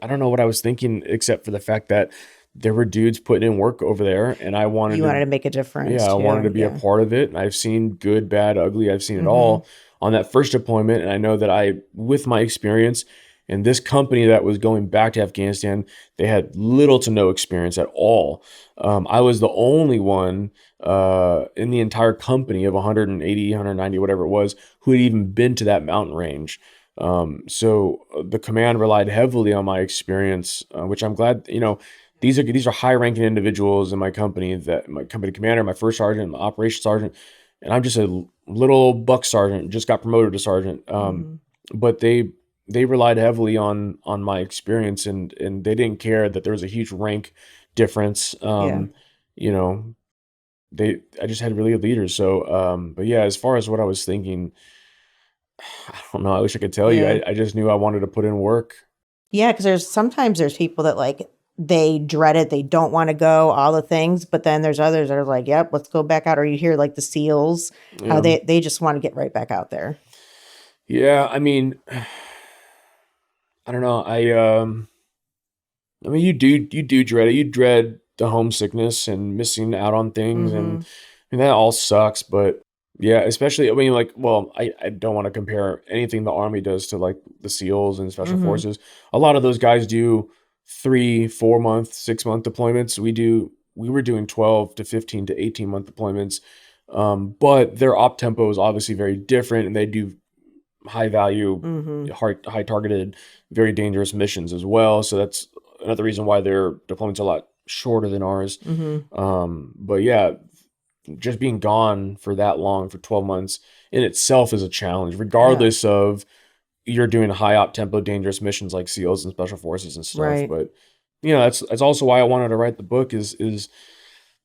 don't know what I was thinking, except for the fact that there were dudes putting in work over there, and I wanted to make a difference. Yeah, I too. wanted to be a part of it. And I've seen good, bad, ugly. I've seen it all on that first deployment. And I know that with my experience, and this company that was going back to Afghanistan, they had little to no experience at all. I was the only one in the entire company of 180, 190, whatever it was, who had even been to that mountain range. So the command relied heavily on my experience, which I'm glad, these are high-ranking individuals in my company, that my company commander, my first sergeant, my operations sergeant, and I'm just a little buck sergeant, just got promoted to sergeant. But they relied heavily on my experience, and they didn't care that there was a huge rank difference. I just had really good leaders. So, but yeah, as far as what I was thinking, I don't know. I wish I could tell you. I just knew I wanted to put in work. Yeah, because sometimes there's people that like they dread it, they don't want to go, all the things, but then there's others that are like, yep, let's go back out. Or you hear like the SEALs, how they just want to get right back out there. Yeah, I mean, I don't know. I mean, you do dread it. You dread the homesickness and missing out on things, and that all sucks. But yeah, especially, I mean, like, well, I don't want to compare anything the Army does to like the SEALs and Special Forces. A lot of those guys do 3, 4 month, 6 month deployments. We were doing 12 to 15 to 18 month deployments. But their op tempo is obviously very different, and they do high value, high targeted, very dangerous missions as well. So that's another reason why their deployments are a lot shorter than ours. But yeah, just being gone for that long, for 12 months in itself is a challenge, regardless of you're doing high op tempo, dangerous missions like SEALs and Special Forces and stuff. Right. But that's also why I wanted to write the book is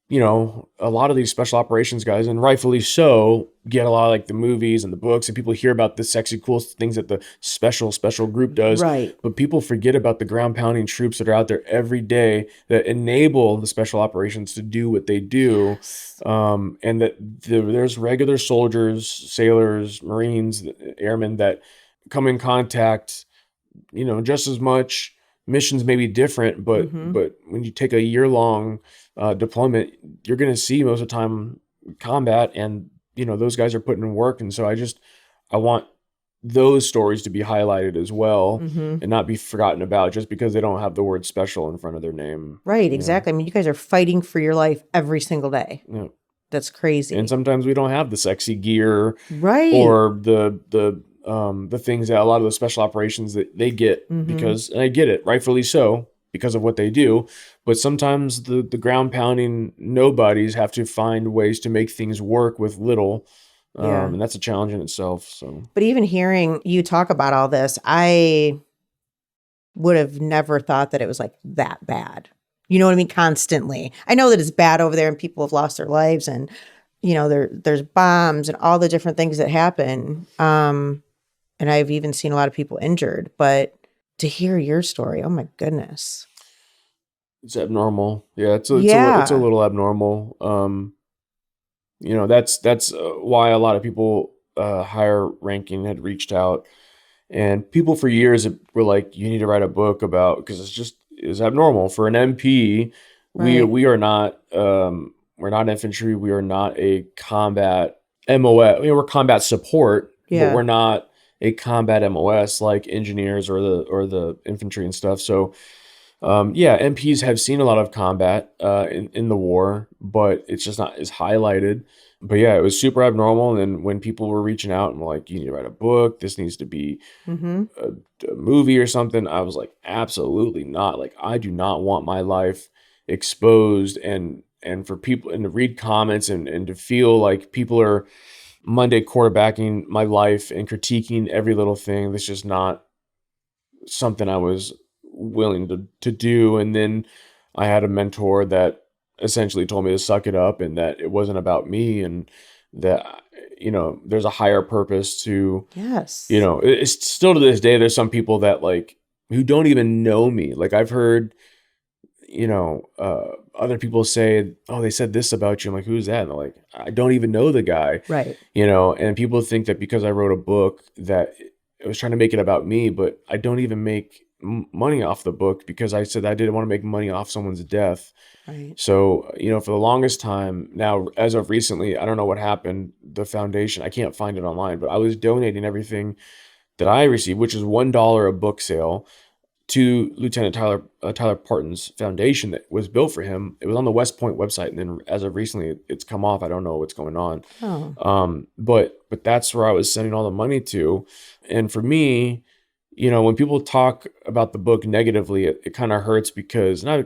you know, a lot of these special operations guys, and rightfully so, get a lot of like the movies and the books, and people hear about the sexy, cool things that the special group does. Right. But people forget about the ground pounding troops that are out there every day that enable the special operations to do what they do. Yes. And that there's regular soldiers, sailors, Marines, airmen that come in contact, you know, just as much. Missions may be different, but when you take a year-long deployment, you're going to see most of the time combat, and you know those guys are putting in work. And so I want those stories to be highlighted as well, and not be forgotten about just because they don't have the word special in front of their name. Right, exactly. I mean, you guys are fighting for your life every single day. Yeah. That's crazy. And sometimes we don't have the sexy gear, Right. or the things that a lot of the special operations that they get, because, and I get it, rightfully so, because of what they do. But sometimes the ground pounding nobodies have to find ways to make things work with little. Yeah. And that's a challenge in itself. So, But even hearing you talk about all this, I would have never thought that it was like that bad. You know what I mean? Constantly. I know that it's bad over there and people have lost their lives, and you know, there's bombs and all the different things that happen. And I've even seen a lot of people injured, but to hear your story, oh my goodness. it's abnormal. Yeah, it's Yeah. a little abnormal. You know, that's why a lot of people higher ranking had reached out, and people for years were like, "You need to write a book about," because it's abnormal for an MP. Right. We are not we're not infantry. We are not a combat MOS. I mean, we're combat support, Yeah. but we're not a combat MOS like engineers or the infantry and stuff. So, yeah, MPs have seen a lot of combat in the war, but it's just not as highlighted. But yeah, it was super abnormal. And when people were reaching out and were like, "You need to write a book. This needs to be a movie or something," I was like, absolutely not. Like, I do not want my life exposed, and for people, and to read comments, and to feel like people are Monday quarterbacking my life and critiquing every little thing. That's just not something I was willing to do. And then I had a mentor that essentially told me to suck it up, and that it wasn't about me, and that, you know, there's a higher purpose to, Yes. you know, it's still to this day, there's some people that like, who don't even know me. Like, I've heard, you know, other people say, "Oh, they said this about you." I'm like, "Who's that?" And they're like, "I don't even know the guy." Right. You know, and people think that because I wrote a book that I was trying to make it about me, but I don't even make money off the book, because I said I didn't want to make money off someone's death. Right. So, you know, for the longest time, now, as of recently, I don't know what happened, the foundation, I can't find it online, but I was donating everything that I received, which is $1 a book sale, to Lieutenant Tyler Parton's foundation that was built for him. It was on the West Point website, and then as of recently, it's come off. I don't know what's going on. Oh. But that's where I was sending all the money to. And for me, you know, when people talk about the book negatively, it kind of hurts, because not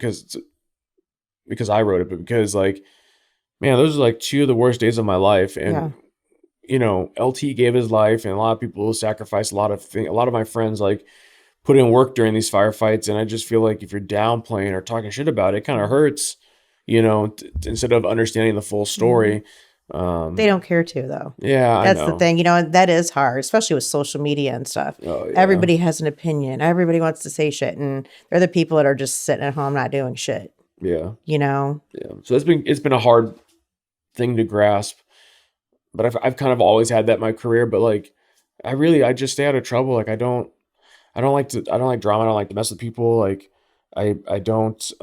because I wrote it, but because, like, man, those are like two of the worst days of my life. And Yeah. you know, LT gave his life, and a lot of people sacrificed a lot of things. A lot of my friends like put in work during these firefights, and I just feel like if you're downplaying or talking shit about it, it kind of hurts, you know, instead of understanding the full story. They don't care to, though. Yeah, That's I the know. thing. You know, that is hard, especially with social media and stuff. Oh, yeah. Everybody has an opinion. Everybody wants to say shit. And they're the people that are just sitting at home not doing shit, Yeah, you know? yeah. So it's been a hard thing to grasp, but I've kind of always had that in my career. But like, I just stay out of trouble. Like, I don't like drama. I don't like to mess with people. Like, I don't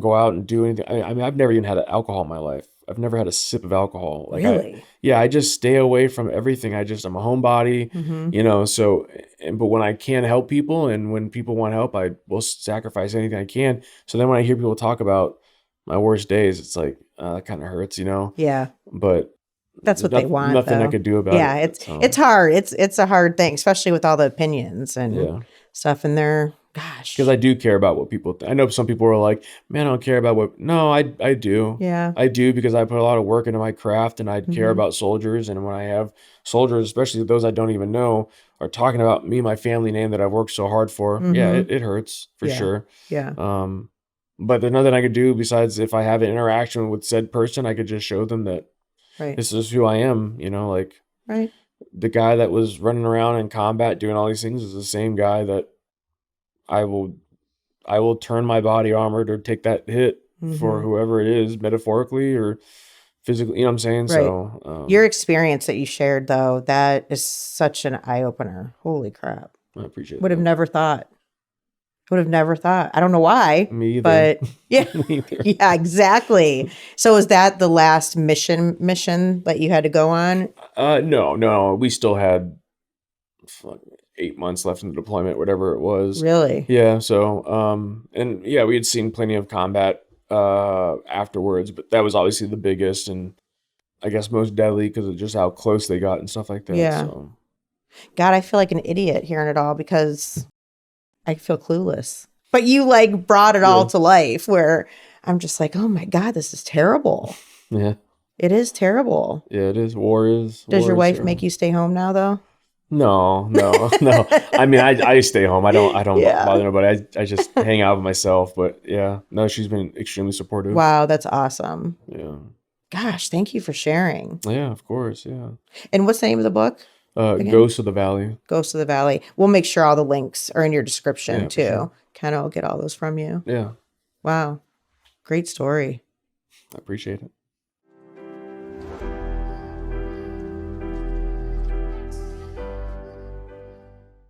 go out and do anything. I mean, I've never even had alcohol in my life. I've never had a sip of alcohol. Like, Really? I just stay away from everything. I'm a homebody, you know, so, but when I can help people, and when people want help, I will sacrifice anything I can. So then when I hear people talk about my worst days, it's like, that kind of hurts, you know? Yeah. But That's what they want. nothing I though. could do about Yeah, it. it's hard. It's a hard thing, especially with all the opinions and Yeah. stuff. And they're, gosh. Because I do care about what people think. I know some people are like, "Man, I don't care about what." No, I do. Yeah. I do, because I put a lot of work into my craft, and I care about soldiers. And when I have soldiers, especially those I don't even know, are talking about me, my family name that I've worked so hard for, yeah, it hurts for Yeah. sure. Yeah. but there's nothing I could do besides if I have an interaction with said person, I could just show them that Right. this is who I am, you know, like Right. the guy that was running around in combat doing all these things is the same guy that I will turn my body armor to take that hit for whoever it is, metaphorically or physically, you know what I'm saying? Right. So Your experience that you shared, though, that is such an eye opener. Holy crap. I appreciate Would have that. never thought. Would have never thought. I don't know why. Me either. But yeah. Me either. Yeah, exactly. So is that the last mission that you had to go on? No. We still had 8 months left in the deployment, whatever it was. Really? Yeah. So, and yeah, we had seen plenty of combat afterwards, but that was obviously the biggest and I guess most deadly because of just how close they got and stuff like that. Yeah. So. God, I feel like an idiot hearing it all because I feel clueless. But you like brought it all to life where I'm just like, oh my God, this is terrible. Yeah. It is terrible. Yeah, it is. War is. Does your wife terrible. make you stay home now though? No. I mean, I stay home. I don't Yeah. bother nobody. I just hang out with myself. But yeah, no, she's been extremely supportive. Wow, that's awesome. Yeah. Gosh, thank you for sharing. Yeah, of course. Yeah. And what's the name of the book? Ghosts of the Valley. Ghosts of the Valley. We'll make sure all the links are in your description Yeah, for too. sure. Kind of get all those from you. Yeah. Wow. Great story. I appreciate it.